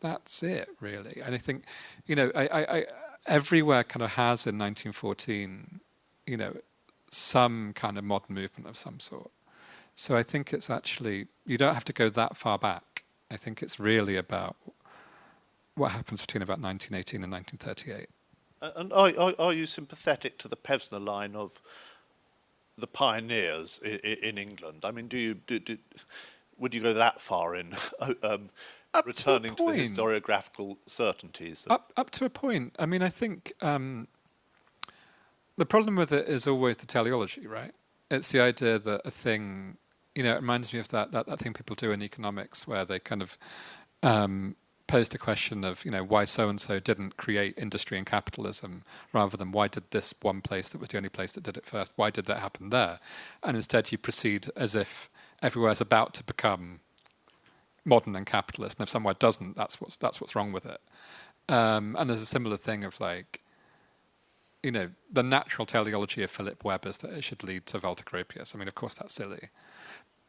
Speaker 1: it, really. And I think, I everywhere kind of has in 1914, some kind of modern movement of some sort. So I think it's actually, you don't have to go that far back. I think it's really about what happens between about 1918 and 1938.
Speaker 2: And are you sympathetic to the Pevsner line of the pioneers in England? I mean, would you go that far in returning to the historiographical certainties?
Speaker 1: Up to a point. I mean, I think the problem with it is always the teleology, right? It's the idea that a thing, it reminds me of that thing people do in economics where they kind of posed a question of, why so-and-so didn't create industry and capitalism, rather than why did this one place that was the only place that did it first, why did that happen there? And instead you proceed as if everywhere's about to become modern and capitalist, and if somewhere doesn't, that's what's wrong with it. And there's a similar thing of like, the natural teleology of Philip Webb is that it should lead to Walter Gropius. I mean, of course that's silly.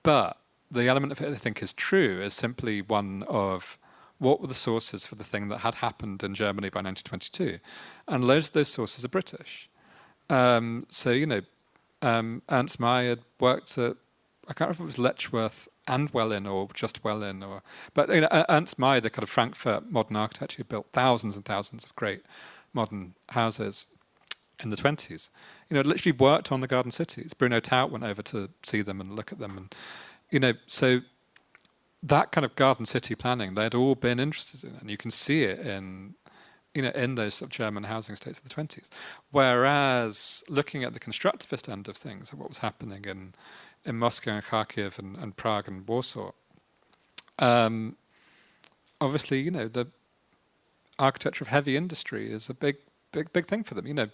Speaker 1: But the element of it I think is true is simply one of what were the sources for the thing that had happened in Germany by 1922. And loads of those sources are British. Ernst May had worked at, I can't remember if it was Letchworth and Welwyn or just Welwyn, but Ernst May, the kind of Frankfurt modern architect who built thousands and thousands of great modern houses in the 20s, literally worked on the garden cities. Bruno Taut went over to see them and look at them, and so that kind of garden city planning they'd all been interested in, and you can see it in those sort of German housing estates of the 20s. Whereas looking at the constructivist end of things, what was happening in Moscow and Kharkiv and Prague and Warsaw, obviously, the architecture of heavy industry is a big thing for them.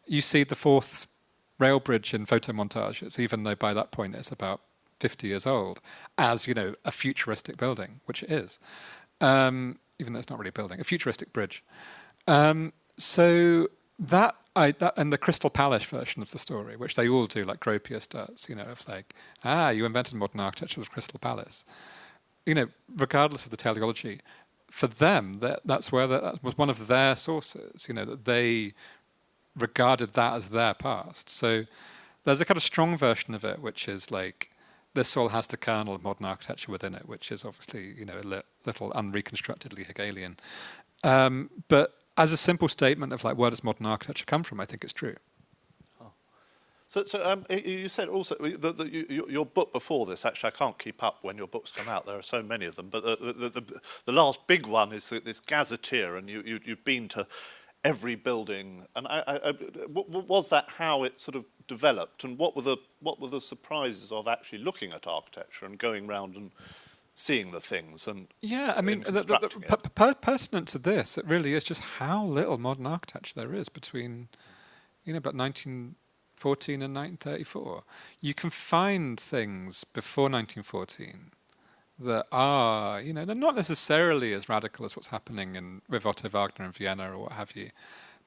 Speaker 1: You see the fourth rail bridge in photo montages, even though by that point it's about 50 years old, as, a futuristic building, which it is. Even though it's not really a building, a futuristic bridge. So that and the Crystal Palace version of the story, which they all do, like Gropius does, of like, you invented modern architecture with Crystal Palace. Regardless of the teleology, for them, that was one of their sources, that they regarded that as their past. So there's a kind of strong version of it, which is like, this all has the kernel of modern architecture within it, which is obviously, a little unreconstructedly Hegelian. But as a simple statement of like, where does modern architecture come from, I think it's true.
Speaker 2: Oh. So you said also your book before this. Actually, I can't keep up when your books come out. There are so many of them. But the last big one is this gazetteer, and you've been to every building. And was that how it sort of developed? And what were the surprises of actually looking at architecture and going round and seeing the things? And
Speaker 1: I mean, pertinent to this, it really is just how little modern architecture there is between, about 1914 and 1934. You can find things before 1914 that are, they're not necessarily as radical as what's happening with Otto Wagner in Vienna or what have you.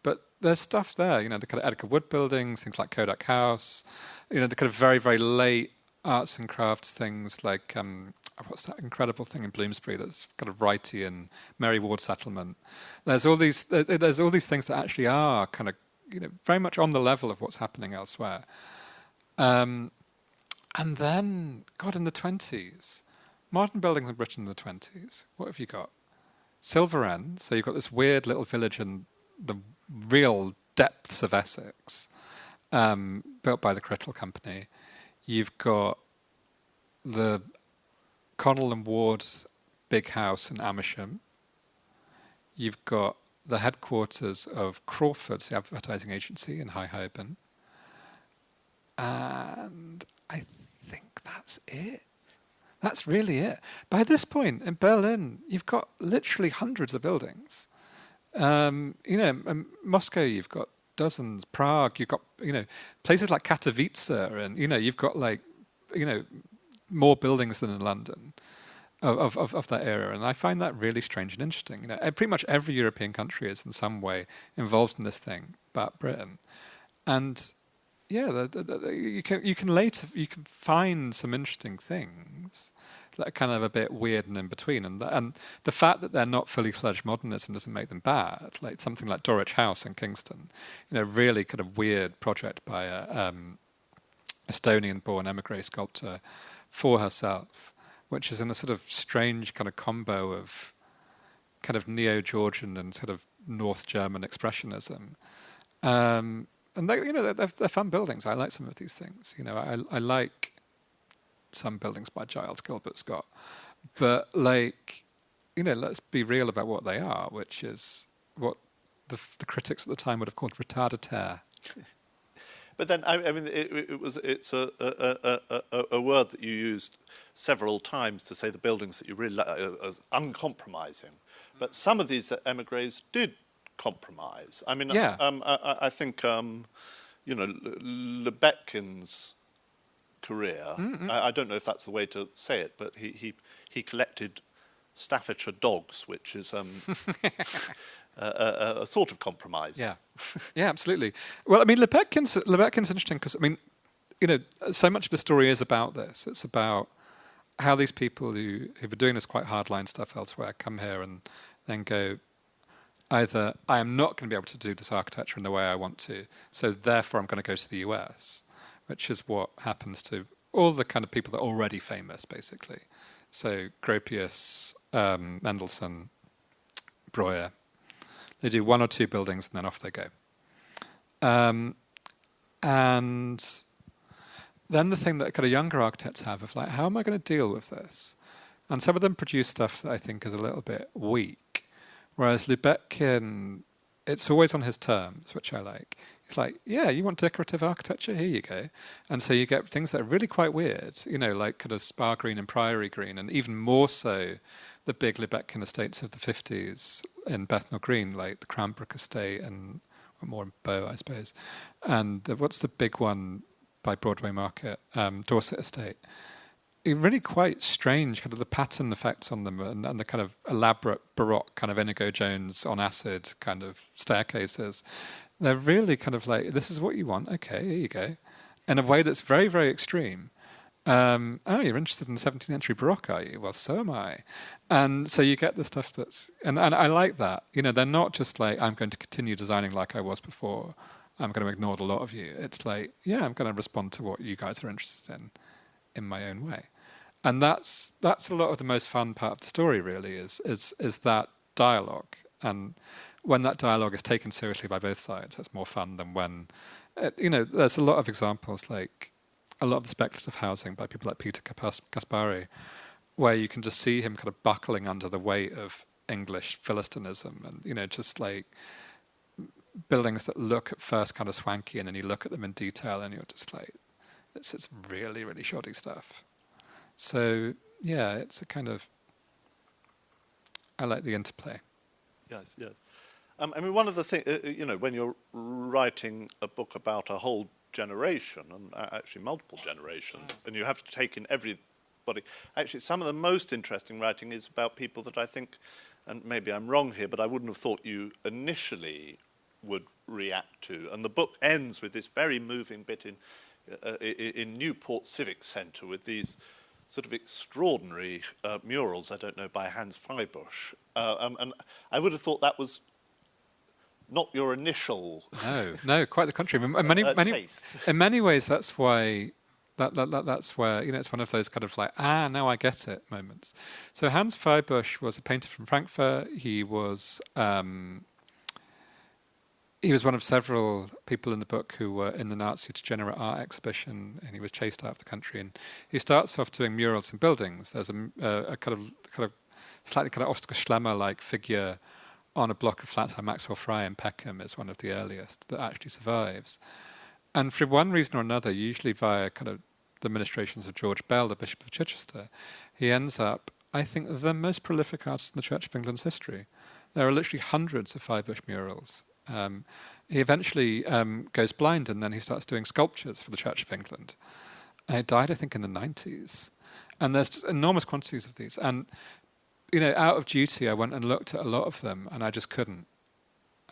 Speaker 1: But there's stuff there, the kind of Edgar Wood buildings, things like Kodak House, the kind of very, very late arts and crafts things like, what's that incredible thing in Bloomsbury that's kind of righty and Mary Ward settlement. There's all these things that actually are kind of, very much on the level of what's happening elsewhere. And then, God, in the 20s, modern buildings in Britain in the 20s, what have you got? Silver End, so you've got this weird little village in the real depths of Essex, built by the Crittall Company. You've got the Connell and Ward big house in Amersham. You've got the headquarters of Crawford's, the advertising agency in High Holborn. And I think that's it. That's really it. By this point in Berlin, you've got literally hundreds of buildings. In Moscow, you've got dozens. Prague, you've got, places like Katowice, and, you've got like, more buildings than in London of that era. And I find that really strange and interesting. Pretty much every European country is in some way involved in this thing, but Britain. And you can find some interesting things that are kind of a bit weird and in between. And the fact that they're not fully fledged modernism doesn't make them bad. Like something like Dorwich House in Kingston, really kind of weird project by a Estonian-born émigré sculptor for herself, which is in a sort of strange kind of combo of kind of neo-Georgian and sort of North German expressionism. And they're fun buildings. I like some of these things. I like some buildings by Giles Gilbert Scott, but let's be real about what they are, which is what the critics at the time would have called retardataire.
Speaker 2: But then, it's a word that you used several times to say the buildings that you really like as uncompromising. But some of these émigrés did compromise. I think, Lebetkin's career, I don't know if that's the way to say it, but he collected Staffordshire dogs, which is a sort of compromise.
Speaker 1: Yeah, absolutely. Well, Lebetkin's interesting because, so much of the story is about this. It's about how these people who are doing this quite hardline stuff elsewhere come here and then go, either I am not going to be able to do this architecture in the way I want to, so therefore I'm going to go to the US, which is what happens to all the kind of people that are already famous, basically. So Gropius, Mendelssohn, Breuer. They do one or two buildings and then off they go. And then the thing that kind of younger architects have of like, how am I going to deal with this? And some of them produce stuff that I think is a little bit weak, whereas Lubetkin, it's always on his terms, which I like. It's like, yeah, you want decorative architecture? Here you go. And so you get things that are really quite weird, like kind of Spa Green and Priory Green, and even more so the big Lubetkin estates of the 50s in Bethnal Green, like the Cranbrook estate and more in Bow, I suppose. And what's the big one by Broadway Market? Dorset estate. Really quite strange, kind of the pattern effects on them and the kind of elaborate Baroque kind of Inigo Jones on acid kind of staircases. They're really kind of like, this is what you want, okay, here you go. In a way that's very, very extreme. Oh, you're interested in 17th century Baroque, are you? Well, so am I. And so you get the stuff that's, and I like that. They're not just like, I'm going to continue designing like I was before. I'm going to ignore a lot of you. It's like, yeah, I'm going to respond to what you guys are interested in my own way. And that's a lot of the most fun part of the story, really, is that dialogue. And when that dialogue is taken seriously by both sides, that's more fun than when, there's a lot of examples, like a lot of the speculative housing by people like Peter Kaspari, where you can just see him kind of buckling under the weight of English Philistinism and, just like buildings that look at first kind of swanky and then you look at them in detail and you're just like, it's really, really shoddy stuff. So, yeah, it's a kind of, I like the interplay.
Speaker 2: Yes. One of the things, when you're writing a book about a whole generation, and actually multiple generations, and you have to take in everybody, actually some of the most interesting writing is about people that I think, and maybe I'm wrong here, but I wouldn't have thought you initially would react to. And the book ends with this very moving bit in Newport Civic Centre with these sort of extraordinary murals, I don't know, by Hans Freibusch. And I would have thought that was not your initial
Speaker 1: No, quite the contrary. In many ways, that's why that's where it's one of those kind of like now I get it moments. So Hans Freibusch was a painter from Frankfurt. He was one of several people in the book who were in the Nazi degenerate art exhibition, and he was chased out of the country. And he starts off doing murals in buildings. There's a kind of slightly kind of Oscar Schlemmer-like figure on a block of flats by Maxwell Fry in Peckham is one of the earliest that actually survives. And for one reason or another, usually via kind of the ministrations of George Bell, the Bishop of Chichester, he ends up, I think, the most prolific artist in the Church of England's history. There are literally hundreds of Freibusch murals. He eventually goes blind and then he starts doing sculptures for the Church of England. He died, I think, in the 90s. And there's just enormous quantities of these. And, out of duty, I went and looked at a lot of them and I just couldn't.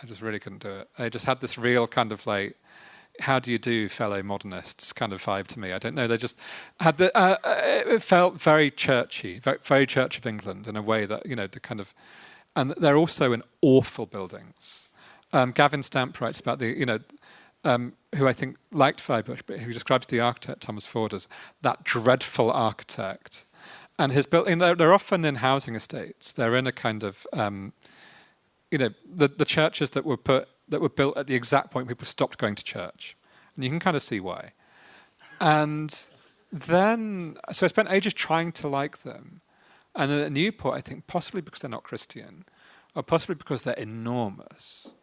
Speaker 1: I just really couldn't do it. I just had this real kind of like, how do you do, fellow modernists kind of vibe to me. I don't know. They just had it felt very churchy, very, very Church of England in a way that, the kind of, and they're also in awful buildings. Gavin Stamp writes about who I think liked Freibusch, but who describes the architect Thomas Ford as that dreadful architect. And his they're often in housing estates. They're in a kind of, the churches that were built at the exact point people stopped going to church, and you can kind of see why. And then, so I spent ages trying to like them, and at Newport, I think possibly because they're not Christian, or possibly because they're enormous.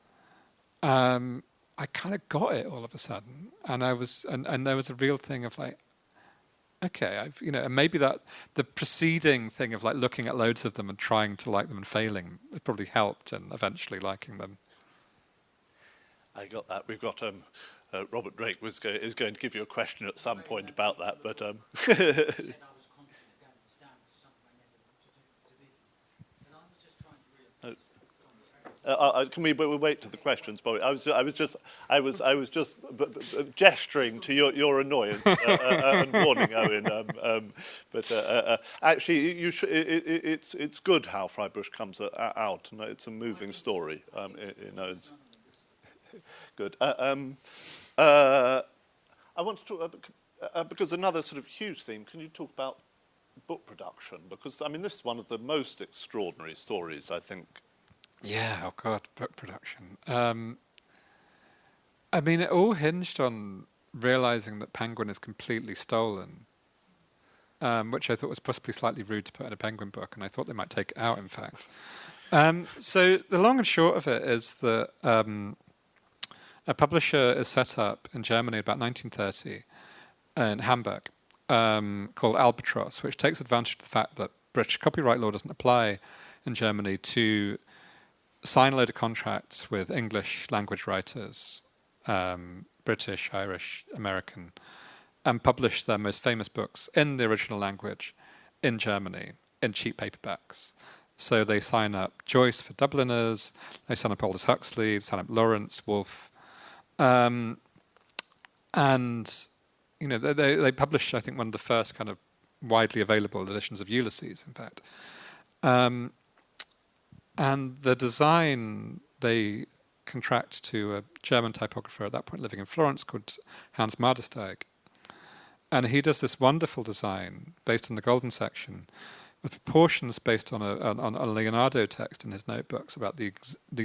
Speaker 1: I kind of got it all of a sudden, and there was a real thing of like, okay, and maybe that the preceding thing of like looking at loads of them and trying to like them and failing, it probably helped in eventually liking them.
Speaker 2: I got that. We've got Robert Drake is going to give you a question at some point about that, but. Can we wait to the questions, Bobby? I was just gesturing to your annoyance and warning Owen. But actually, it's good how Freibusch comes out, and it's a moving story. It's good. I want to talk because another sort of huge theme. Can you talk about book production? Because I mean, this is one of the most extraordinary stories, I think.
Speaker 1: Yeah, oh God, book production. I mean, it all hinged on realizing that Penguin is completely stolen, which I thought was possibly slightly rude to put in a Penguin book, and I thought they might take it out, in fact. So the long and short of it is that a publisher is set up in Germany about 1930 in Hamburg called Albatross, which takes advantage of the fact that British copyright law doesn't apply in Germany to sign a load of contracts with English language writers, British, Irish, American, and publish their most famous books in the original language in Germany in cheap paperbacks. So they sign up Joyce for Dubliners, they sign up Aldous Huxley, they sign up Lawrence, Woolf, and you know they published, I think, one of the first kind of widely available editions of Ulysses, in fact. And the design, they contract to a German typographer at that point living in Florence called Hans Mardersteig. And he does this wonderful design based on the Golden Section with proportions based on a Leonardo text in his notebooks about the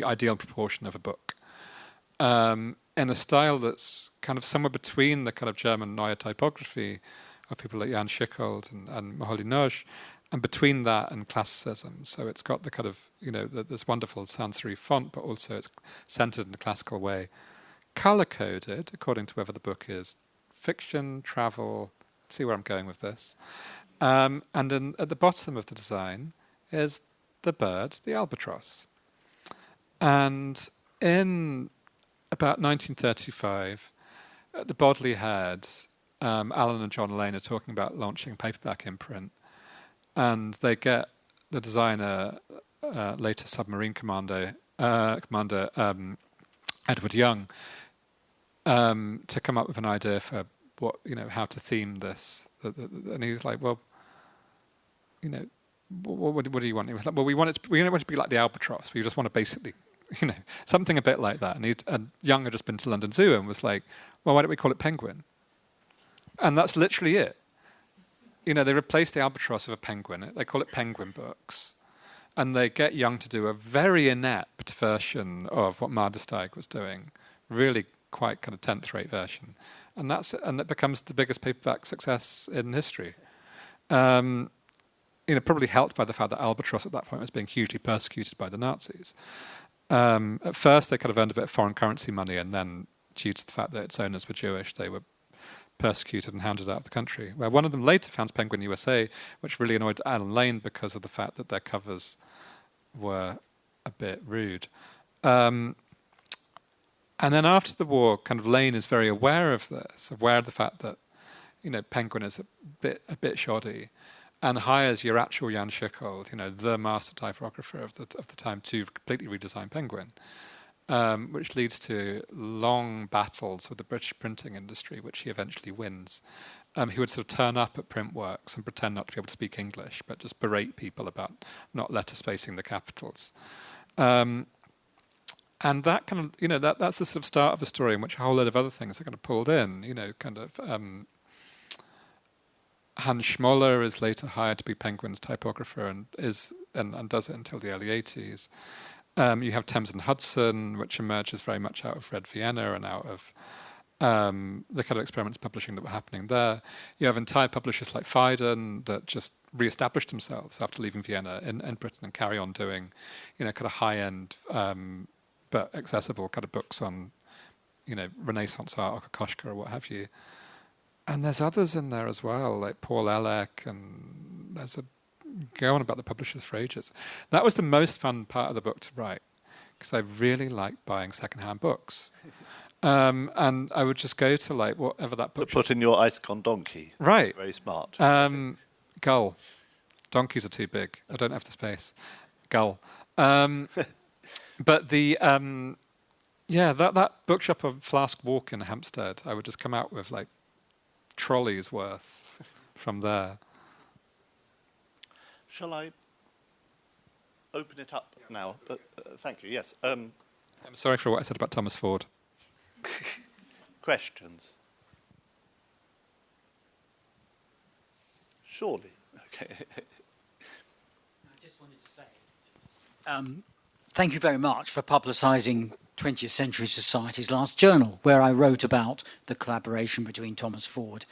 Speaker 1: ideal proportion of a book. In a style that's kind of somewhere between the kind of German Neue typography of people like Jan Schichold and Moholy Nagy, and between that and classicism. So it's got the kind of, you know, this wonderful sans serif font, but also it's centered in a classical way. Color-coded, according to whether the book is fiction, travel, see where I'm going with this. And then at the bottom of the design is the bird, the albatross. And in about 1935, at the Bodley Head, Alan and John Lane are talking about launching paperback imprint. And they get the designer, later submarine commander Edward Young, to come up with an idea for what, you know, how to theme this. And he was like, well, you know, what do you want? He was like, well, we want it to be like the albatross. We just want to basically, you know, something a bit like that. And Young had just been to London Zoo and was like, well, why don't we call it Penguin? And that's literally it. You know, they replaced the albatross with a penguin. They call it Penguin Books. And they get Young to do a very inept version of what Mardersteig was doing. Really quite kind of 10th rate version. And it becomes the biggest paperback success in history. You know, probably helped by the fact that Albatross at that point was being hugely persecuted by the Nazis. At first, they kind of earned a bit of foreign currency money, and then, due to the fact that its owners were Jewish, they were persecuted and hounded out of the country. Where one of them later founds Penguin USA, which really annoyed Alan Lane because of the fact that their covers were a bit rude. And then after the war, kind of Lane is very aware of this, aware of the fact that, you know, Penguin is a bit shoddy, and hires your actual Jan Schichold, you know, the master typographer of the time, to completely redesign Penguin. Which leads to long battles with the British printing industry, which he eventually wins. He would sort of turn up at print works and pretend not to be able to speak English, but just berate people about not letter spacing the capitals. And that kind of, you know, that's the sort of start of a story in which a whole load of other things are kind of pulled in, you know, kind of... Hans Schmoller is later hired to be Penguin's typographer and does it until the early 80s. You have Thames and Hudson, which emerges very much out of Red Vienna and out of the kind of experiments publishing that were happening there. You have entire publishers like Phaidon that just re-established themselves after leaving Vienna in Britain and carry on doing, you know, kind of high-end but accessible kind of books on, you know, Renaissance art, or Kokoschka or what have you. And there's others in there as well, like Paul Elek, and there's a go on about the publishers for ages. That was the most fun part of the book to write, because I really liked buying secondhand books. And I would just go to like whatever that book.
Speaker 2: Put in your Icecon donkey.
Speaker 1: Right.
Speaker 2: Very smart.
Speaker 1: Gull. Donkeys are too big. I don't have the space. Gull. But the that bookshop of Flask Walk in Hampstead, I would just come out with like trolleys worth from there.
Speaker 2: Shall I open it up now? Thank you. Yes. I'm
Speaker 1: sorry for what I said about Thomas Ford.
Speaker 2: Questions? surely. Okay.
Speaker 3: I just wanted to say, thank you very much for publicising 20th Century Society's last journal, where I wrote about the collaboration between Thomas Ford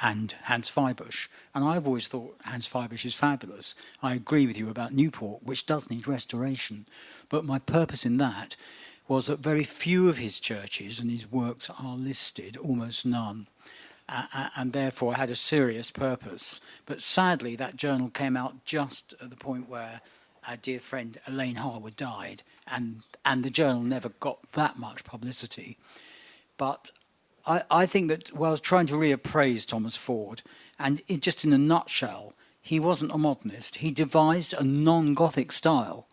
Speaker 3: and Hans Feibusch. And I've always thought Hans Feibusch is fabulous. I agree with you about Newport, which does need restoration. But my purpose in that was that very few of his churches and his works are listed, almost none. And therefore had a serious purpose. But sadly, that journal came out just at the point where our dear friend Elaine Harwood died, and the journal never got that much publicity. But I think that I was trying to reappraise Thomas Ford, and just in a nutshell, he wasn't a modernist. He devised a non-Gothic style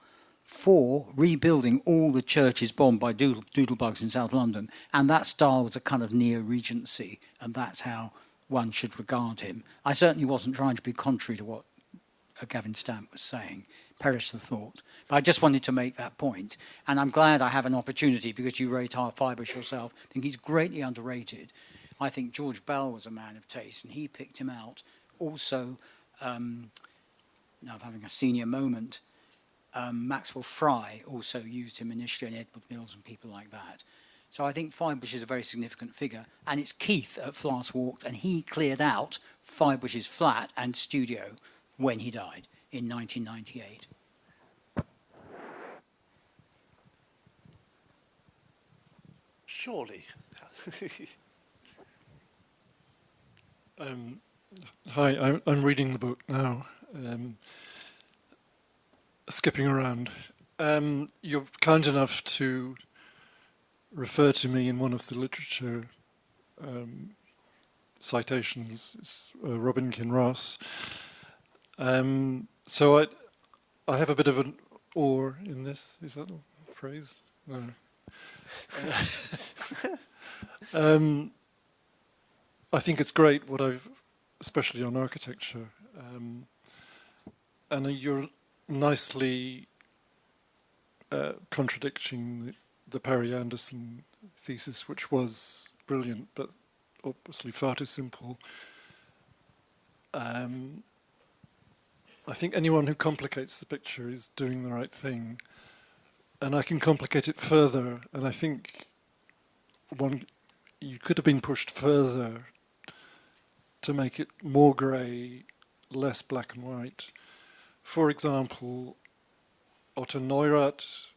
Speaker 3: for rebuilding all the churches bombed by doodlebugs in South London, and that style was a kind of neo-Regency, and that's how one should regard him. I certainly wasn't trying to be contrary to what Gavin Stamp was saying. Perish the thought. But I just wanted to make that point, and I'm glad I have an opportunity, because you rate Feibusch yourself. I think he's greatly underrated. I think George Bell was a man of taste, and he picked him out. Also, now I'm having a senior moment, Maxwell Fry also used him initially, and Edward Mills and people like that. So I think Feibusch is a very significant figure, and it's Keith at Flas Walked, and he cleared out Feibusch's flat and studio when he died in 1998.
Speaker 2: Surely.
Speaker 4: Hi, I'm reading the book now, skipping around. You're kind enough to refer to me in one of the literature citations, it's Robin Kinross. So I have a bit of an oar in this. Is that a phrase? No. I think it's great what I've, especially on architecture, and you're nicely contradicting the Perry Anderson thesis, which was brilliant, but obviously far too simple. I think anyone who complicates the picture is doing the right thing, and I can complicate it further, and I think you could have been pushed further to make it more grey, less black and white. For example, Otto Neurath,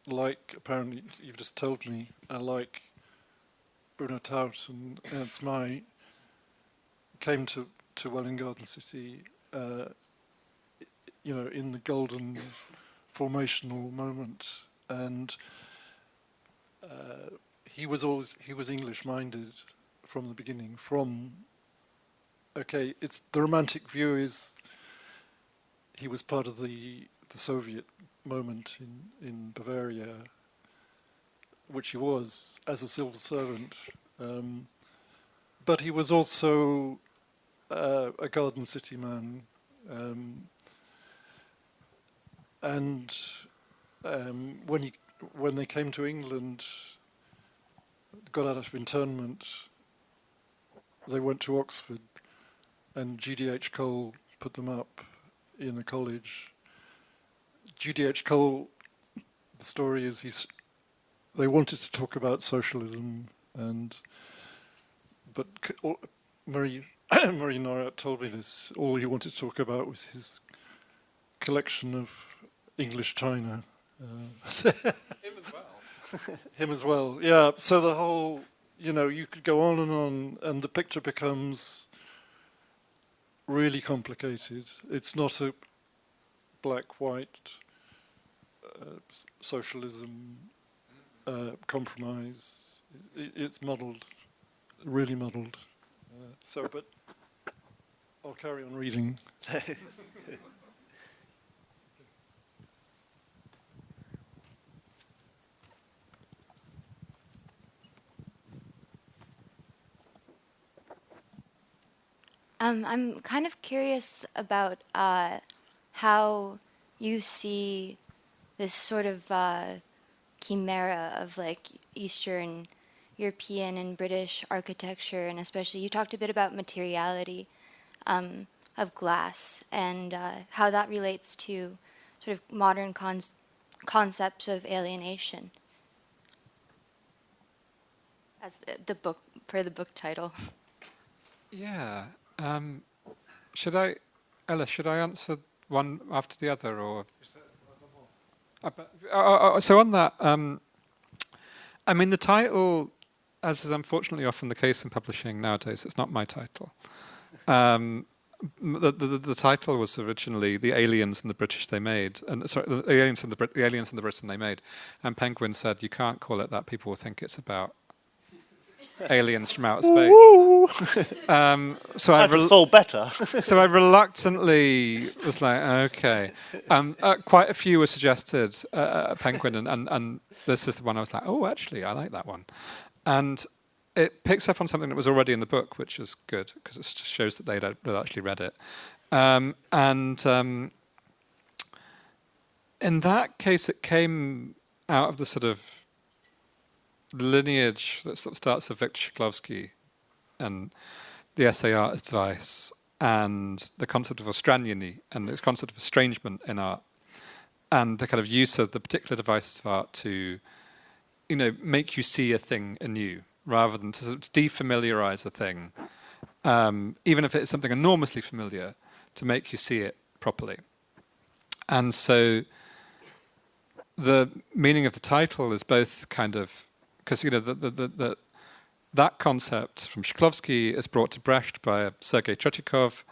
Speaker 4: like apparently you've just told me, like Bruno Taut and Ernst May, came to Welwyn Garden City, in the golden formational moment, and he was English-minded from the beginning. It's the romantic view is he was part of the Soviet moment in Bavaria, which he was as a civil servant, but he was also a Garden City man, and when they came to England, got out of internment, they went to Oxford, and G.D.H. Cole put them up in a college. G.D.H. Cole, the story is they wanted to talk about socialism, but Marie Neurath told me this. All he wanted to talk about was his collection of English china.
Speaker 1: Him as well.
Speaker 4: Him as well, yeah. So the whole, you could go on, and the picture becomes really complicated. It's not a black-white socialism compromise. It's muddled, really muddled. But I'll carry on reading.
Speaker 5: I'm kind of curious about how you see this sort of chimera of like Eastern European and British architecture, and especially you talked a bit about materiality. of glass and how that relates to sort of modern concepts of alienation, as the book, per the book title.
Speaker 1: Yeah. Should I, Ella, should I answer one after the other, or? So on that, I mean, the title, as is unfortunately often the case in publishing nowadays, it's not my title. The title was originally "The Aliens and the British They Made," and sorry, the aliens and the Britain They Made. And Penguin said, "You can't call it that. People will think it's about aliens from outer space." So
Speaker 2: I sold better.
Speaker 1: So I reluctantly was like, okay. Quite a few were suggested, Penguin, and this is the one I was like, oh, actually, I like that one. And it picks up on something that was already in the book, which is good, because it just shows that they'd actually read it. In that case, it came out of the sort of lineage that sort of starts with Victor Shklovsky and the essay Art as Device, and the concept of Australiany, and this concept of estrangement in art, and the kind of use of the particular devices of art to, make you see a thing anew, rather than to sort of defamiliarize a thing, even if it's something enormously familiar, to make you see it properly. And so the meaning of the title is both kind of, because that concept from Shklovsky is brought to Brecht by Sergei Tretyakov,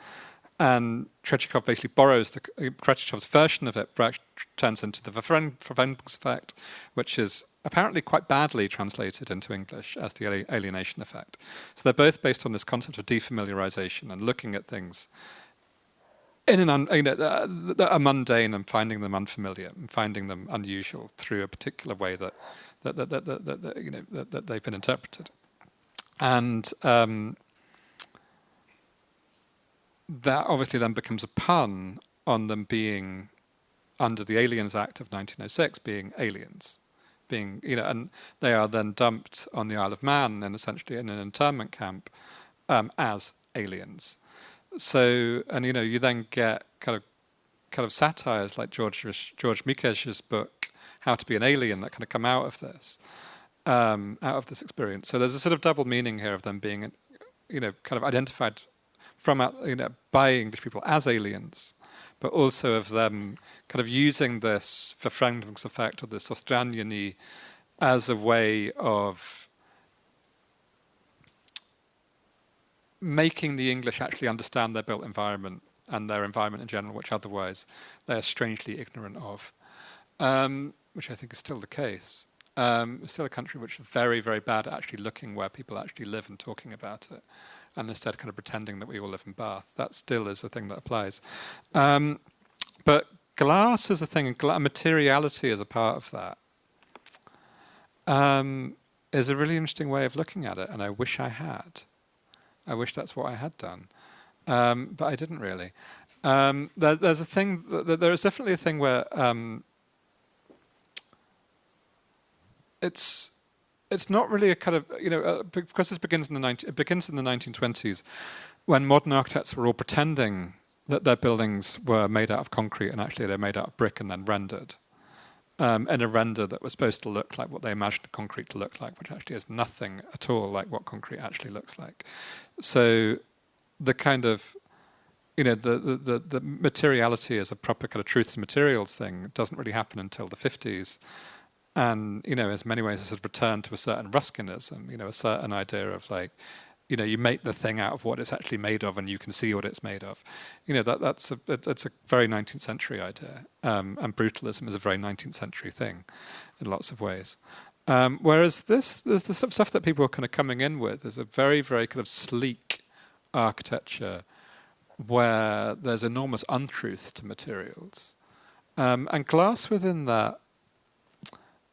Speaker 1: and Tretyakov basically borrows Tretyakhov's version of it. Brecht turns into the Verfremdungseffect, which is apparently quite badly translated into English as the alienation effect. So they're both based on this concept of defamiliarization and looking at things in that are mundane and finding them unfamiliar and finding them unusual through a particular way that they've been interpreted. And that obviously then becomes a pun on them being, under the Aliens Act of 1906, being aliens, and they are then dumped on the Isle of Man and essentially in an internment camp as aliens. So, and you then get kind of satires like George Mikesh's book How to Be an Alien that kind of come out of this experience. So there's a sort of double meaning here of them being, kind of identified by English people as aliens, but also of them kind of using this Verfremdungseffekt or this Australiany as a way of making the English actually understand their built environment and their environment in general, which otherwise they're strangely ignorant of, which I think is still the case. It's still a country which is very, very bad at actually looking where people actually live and talking about it, and instead kind of pretending that we all live in Bath. That still is a thing that applies. But glass is a thing, and materiality is a part of that. Is a really interesting way of looking at it, and I wish I had. I wish that's what I had done, but I didn't really. There's a thing. There is definitely a thing where it's not really a kind of because this begins in the 1920s, when modern architects were all pretending that their buildings were made out of concrete and actually they're made out of brick and then rendered. In a render that was supposed to look like what they imagined concrete to look like, which actually is nothing at all like what concrete actually looks like. So the kind of, the materiality as a proper kind of truth to materials thing doesn't really happen until the 50s. And, in many ways, it's a return to a certain Ruskinism, a certain idea of like, you make the thing out of what it's actually made of, and you can see what it's made of. That's a very 19th century idea, and brutalism is a very 19th century thing, in lots of ways. Whereas the stuff that people are kind of coming in with is a very, very kind of sleek architecture, where there's enormous untruth to materials, and glass within that.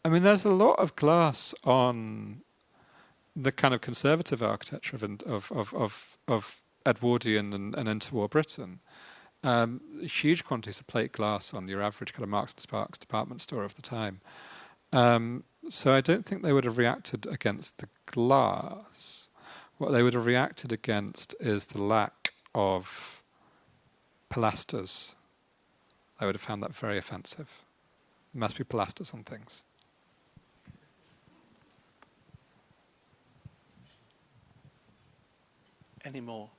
Speaker 1: I mean, there's a lot of glass on the kind of conservative architecture of Edwardian and interwar Britain. Huge quantities of plate glass on your average kind of Marks and Sparks department store of the time. So I don't think they would have reacted against the glass. What they would have reacted against is the lack of pilasters, I would have found that very offensive. There must be pilasters on things.
Speaker 2: Any more?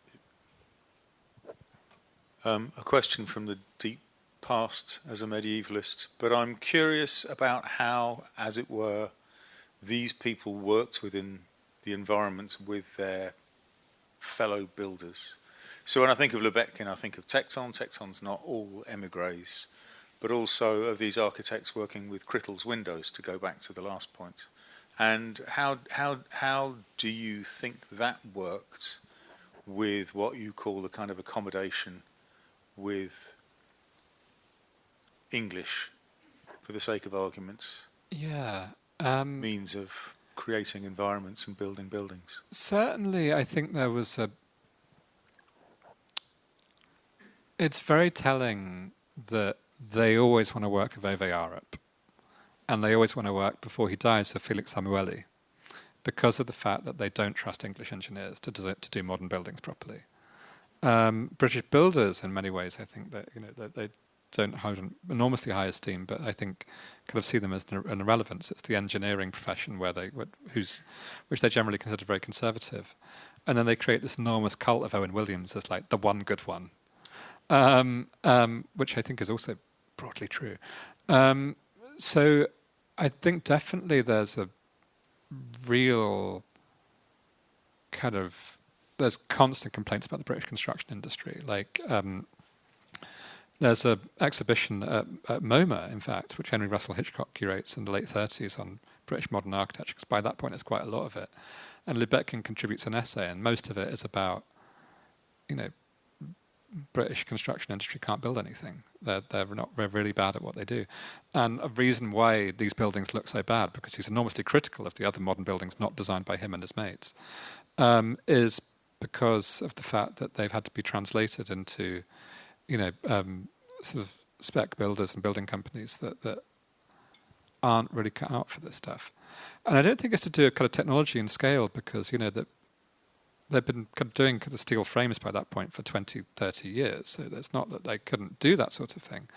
Speaker 6: A question from the deep past as a medievalist, but I'm curious about how, as it were, these people worked within the environment with their fellow builders. So when I think of Lebetkin, I think of Texon. Texon's not all émigrés, but also of these architects working with Crittle's windows, to go back to the last point. And how do you think that worked with what you call the kind of accommodation with English, for the sake of arguments?
Speaker 1: Yeah.
Speaker 6: Means of creating environments and building buildings.
Speaker 1: Certainly, I think there was it's very telling that they always want to work with Ove Arup, and they always want to work, before he dies, with Felix Samueli, because of the fact that they don't trust English engineers to do modern buildings properly. British builders, in many ways, I think that they don't hold an enormously high esteem, but I think kind of see them as an irrelevance. It's the engineering profession which they generally consider very conservative, and then they create this enormous cult of Owen Williams as like the one good one, which I think is also broadly true. So I think definitely there's a real kind of, there's constant complaints about the British construction industry. Like there's an exhibition at MoMA, in fact, which Henry Russell Hitchcock curates in the late 30s on British modern architecture, because by that point there's quite a lot of it. And Lebetkin contributes an essay, and most of it is about, British construction industry can't build anything. They're really bad at what they do. And a reason why these buildings look so bad, because he's enormously critical of the other modern buildings not designed by him and his mates, is because of the fact that they've had to be translated into, sort of spec builders and building companies that aren't really cut out for this stuff. And I don't think it's to do with kind of technology and scale, because, that they've been kind of doing kind of steel frames by that point for 20, 30 years. So it's not that they couldn't do that sort of thing.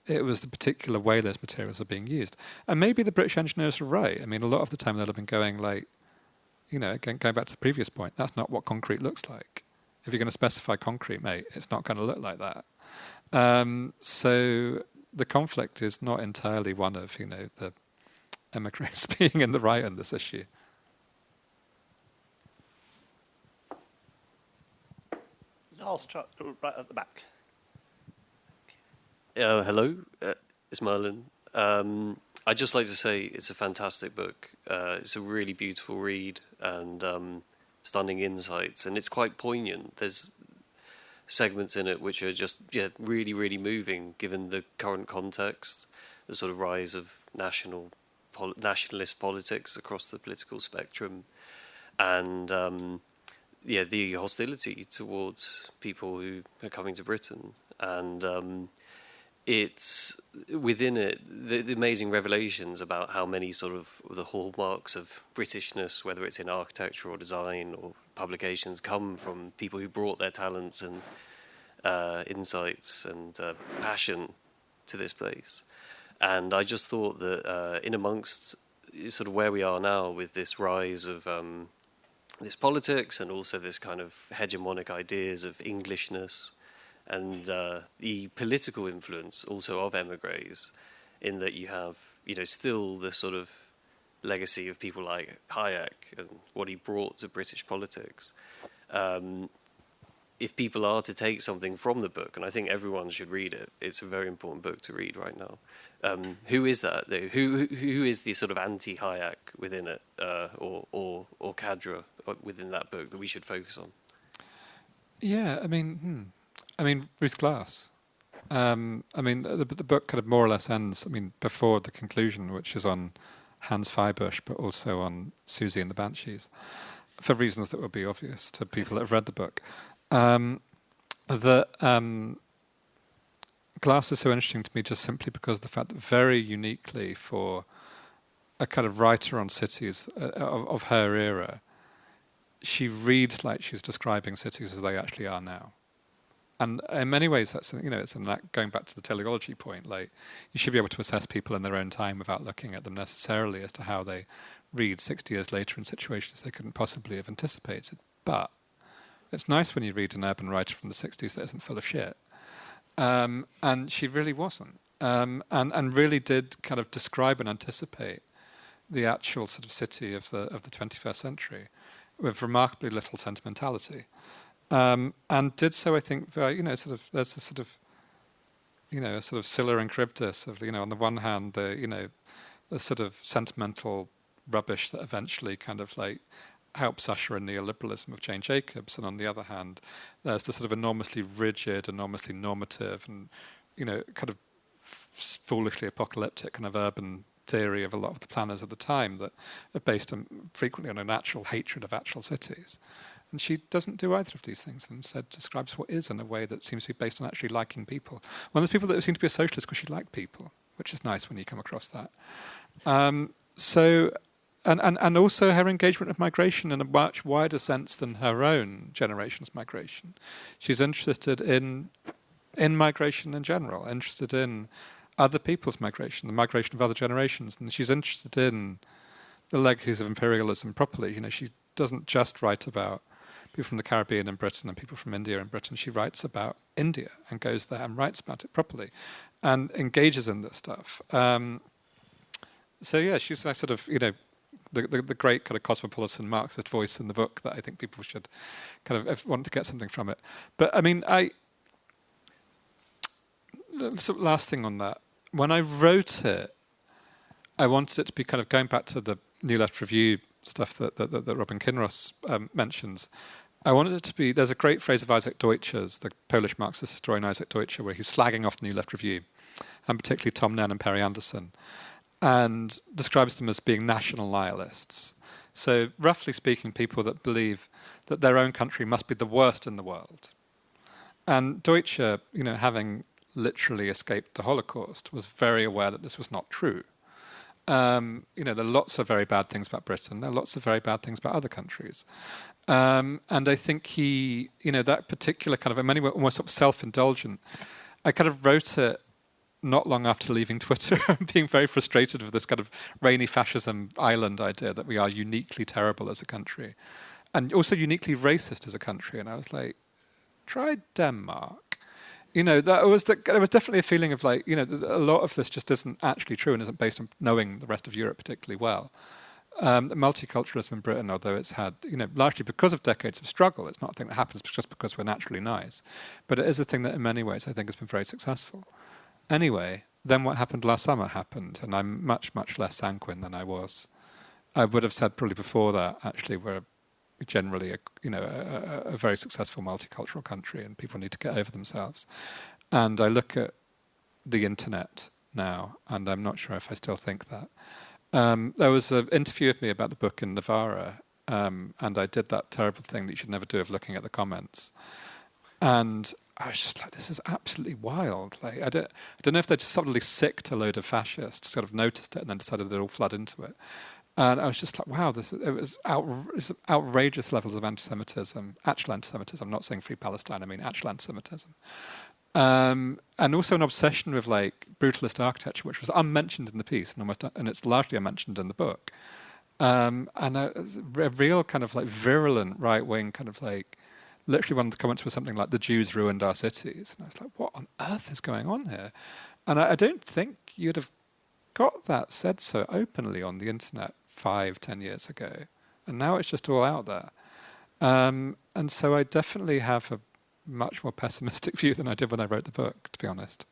Speaker 1: It was the particular way those materials are being used. And maybe the British engineers are right. I mean, a lot of the time they'll have been going like, going back to the previous point, that's not what concrete looks like. If you're going to specify concrete, mate, it's not going to look like that. So the conflict is not entirely one of, the émigrés being in the right on this issue.
Speaker 2: Last truck, right at the back.
Speaker 7: Hello, it's Merlin. I'd just like to say it's a fantastic book. It's a really beautiful read and stunning insights, and it's quite poignant. There's segments in it which are just really, really moving, given the current context, the sort of rise of nationalist politics across the political spectrum, and the hostility towards people who are coming to Britain. And it's within it the amazing revelations about how many sort of the hallmarks of Britishness, whether it's in architecture or design or publications, come from people who brought their talents and insights and passion to this place. And I just thought that in amongst sort of where we are now with this rise of this politics and also this kind of hegemonic ideas of Englishness and the political influence also of émigrés, in that you have, still the sort of legacy of people like Hayek and what he brought to British politics. If people are to take something from the book, and I think everyone should read it, it's a very important book to read right now. Who is that? Who is the sort of anti-Hayek within it, or cadre within that book that we should focus on?
Speaker 1: Yeah, I mean, Ruth Glass. The book kind of more or less ends, before the conclusion, which is on Hans Feibusch, but also on Susie and the Banshees, for reasons that will be obvious to people that have read the book. Glass is so interesting to me just simply because of the fact that very uniquely for a kind of writer on cities of her era, she reads like she's describing cities as they actually are now. And in many ways, that's, it's going back to the teleology point. Like, you should be able to assess people in their own time without looking at them necessarily as to how they read 60 years later in situations they couldn't possibly have anticipated. But it's nice when you read an urban writer from the 60s that isn't full of shit. And she really wasn't. And really did kind of describe and anticipate the actual sort of city of the 21st century with remarkably little sentimentality. And did so, I think, there's a sort of Scylla and Charybdis of, on the one hand, the sort of sentimental rubbish that eventually kind of like helps usher in neoliberalism of Jane Jacobs, and on the other hand, there's the sort of enormously rigid, enormously normative, and kind of foolishly apocalyptic kind of urban theory of a lot of the planners of the time that are based frequently on a natural hatred of actual cities. And she doesn't do either of these things, and instead describes what is in a way that seems to be based on actually liking people. One of the people that seem to be a socialist because she liked people, which is nice when you come across that. And also her engagement with migration in a much wider sense than her own generation's migration. She's interested in migration in general, interested in other people's migration, the migration of other generations, and she's interested in the legacies of imperialism properly. She doesn't just write about people from the Caribbean in Britain and people from India in Britain. She writes about India and goes there and writes about it properly and engages in this stuff. So yeah, she's like sort of, the great kind of cosmopolitan Marxist voice in the book that I think people should kind of want to get something from it. But I mean, last thing on that, when I wrote it, I wanted it to be kind of going back to the New Left Review stuff that Robin Kinross mentions. I wanted it to be, there's a great phrase of Isaac Deutscher's, the Polish Marxist historian Isaac Deutscher, where he's slagging off the New Left Review, and particularly Tom Nenn and Perry Anderson, and describes them as being national nihilists. So roughly speaking, people that believe that their own country must be the worst in the world. And Deutscher, having literally escaped the Holocaust, was very aware that this was not true. There are lots of very bad things about Britain. There are lots of very bad things about other countries. And I think he, that particular kind of, in many ways, almost sort of self-indulgent, I kind of wrote it not long after leaving Twitter, being very frustrated with this kind of rainy fascism island idea that we are uniquely terrible as a country and also uniquely racist as a country. And I was like, try Denmark. There was definitely a feeling of like, a lot of this just isn't actually true and isn't based on knowing the rest of Europe particularly well. Multiculturalism in Britain, although it's had, largely because of decades of struggle, it's not a thing that happens just because we're naturally nice, but it is a thing that in many ways I think has been very successful. Anyway, then what happened last summer happened, and I'm much, much less sanguine than I was. I would have said probably before that, actually, we're generally a very successful multicultural country and people need to get over themselves. And I look at the internet now, and I'm not sure if I still think that. There was an interview of me about the book in Navarra, and I did that terrible thing that you should never do of looking at the comments. And I was just like, this is absolutely wild. Like, I don't know if they just suddenly sicked a load of fascists, sort of noticed it and then decided they'd all flood into it. And I was just like, wow, it was outrageous levels of anti-Semitism, actual anti-Semitism. I'm not saying Free Palestine, I mean actual anti-Semitism. And also an obsession with like brutalist architecture, which was unmentioned in the piece and it's largely unmentioned in the book. And a real kind of like virulent right-wing kind of like, literally one of the comments was something like, the Jews ruined our cities. And I was like, what on earth is going on here? And I don't think you'd have got that said so openly on the internet 5-10 years ago. And now it's just all out there. And so I definitely have a much more pessimistic view than I did when I wrote the book, to be honest.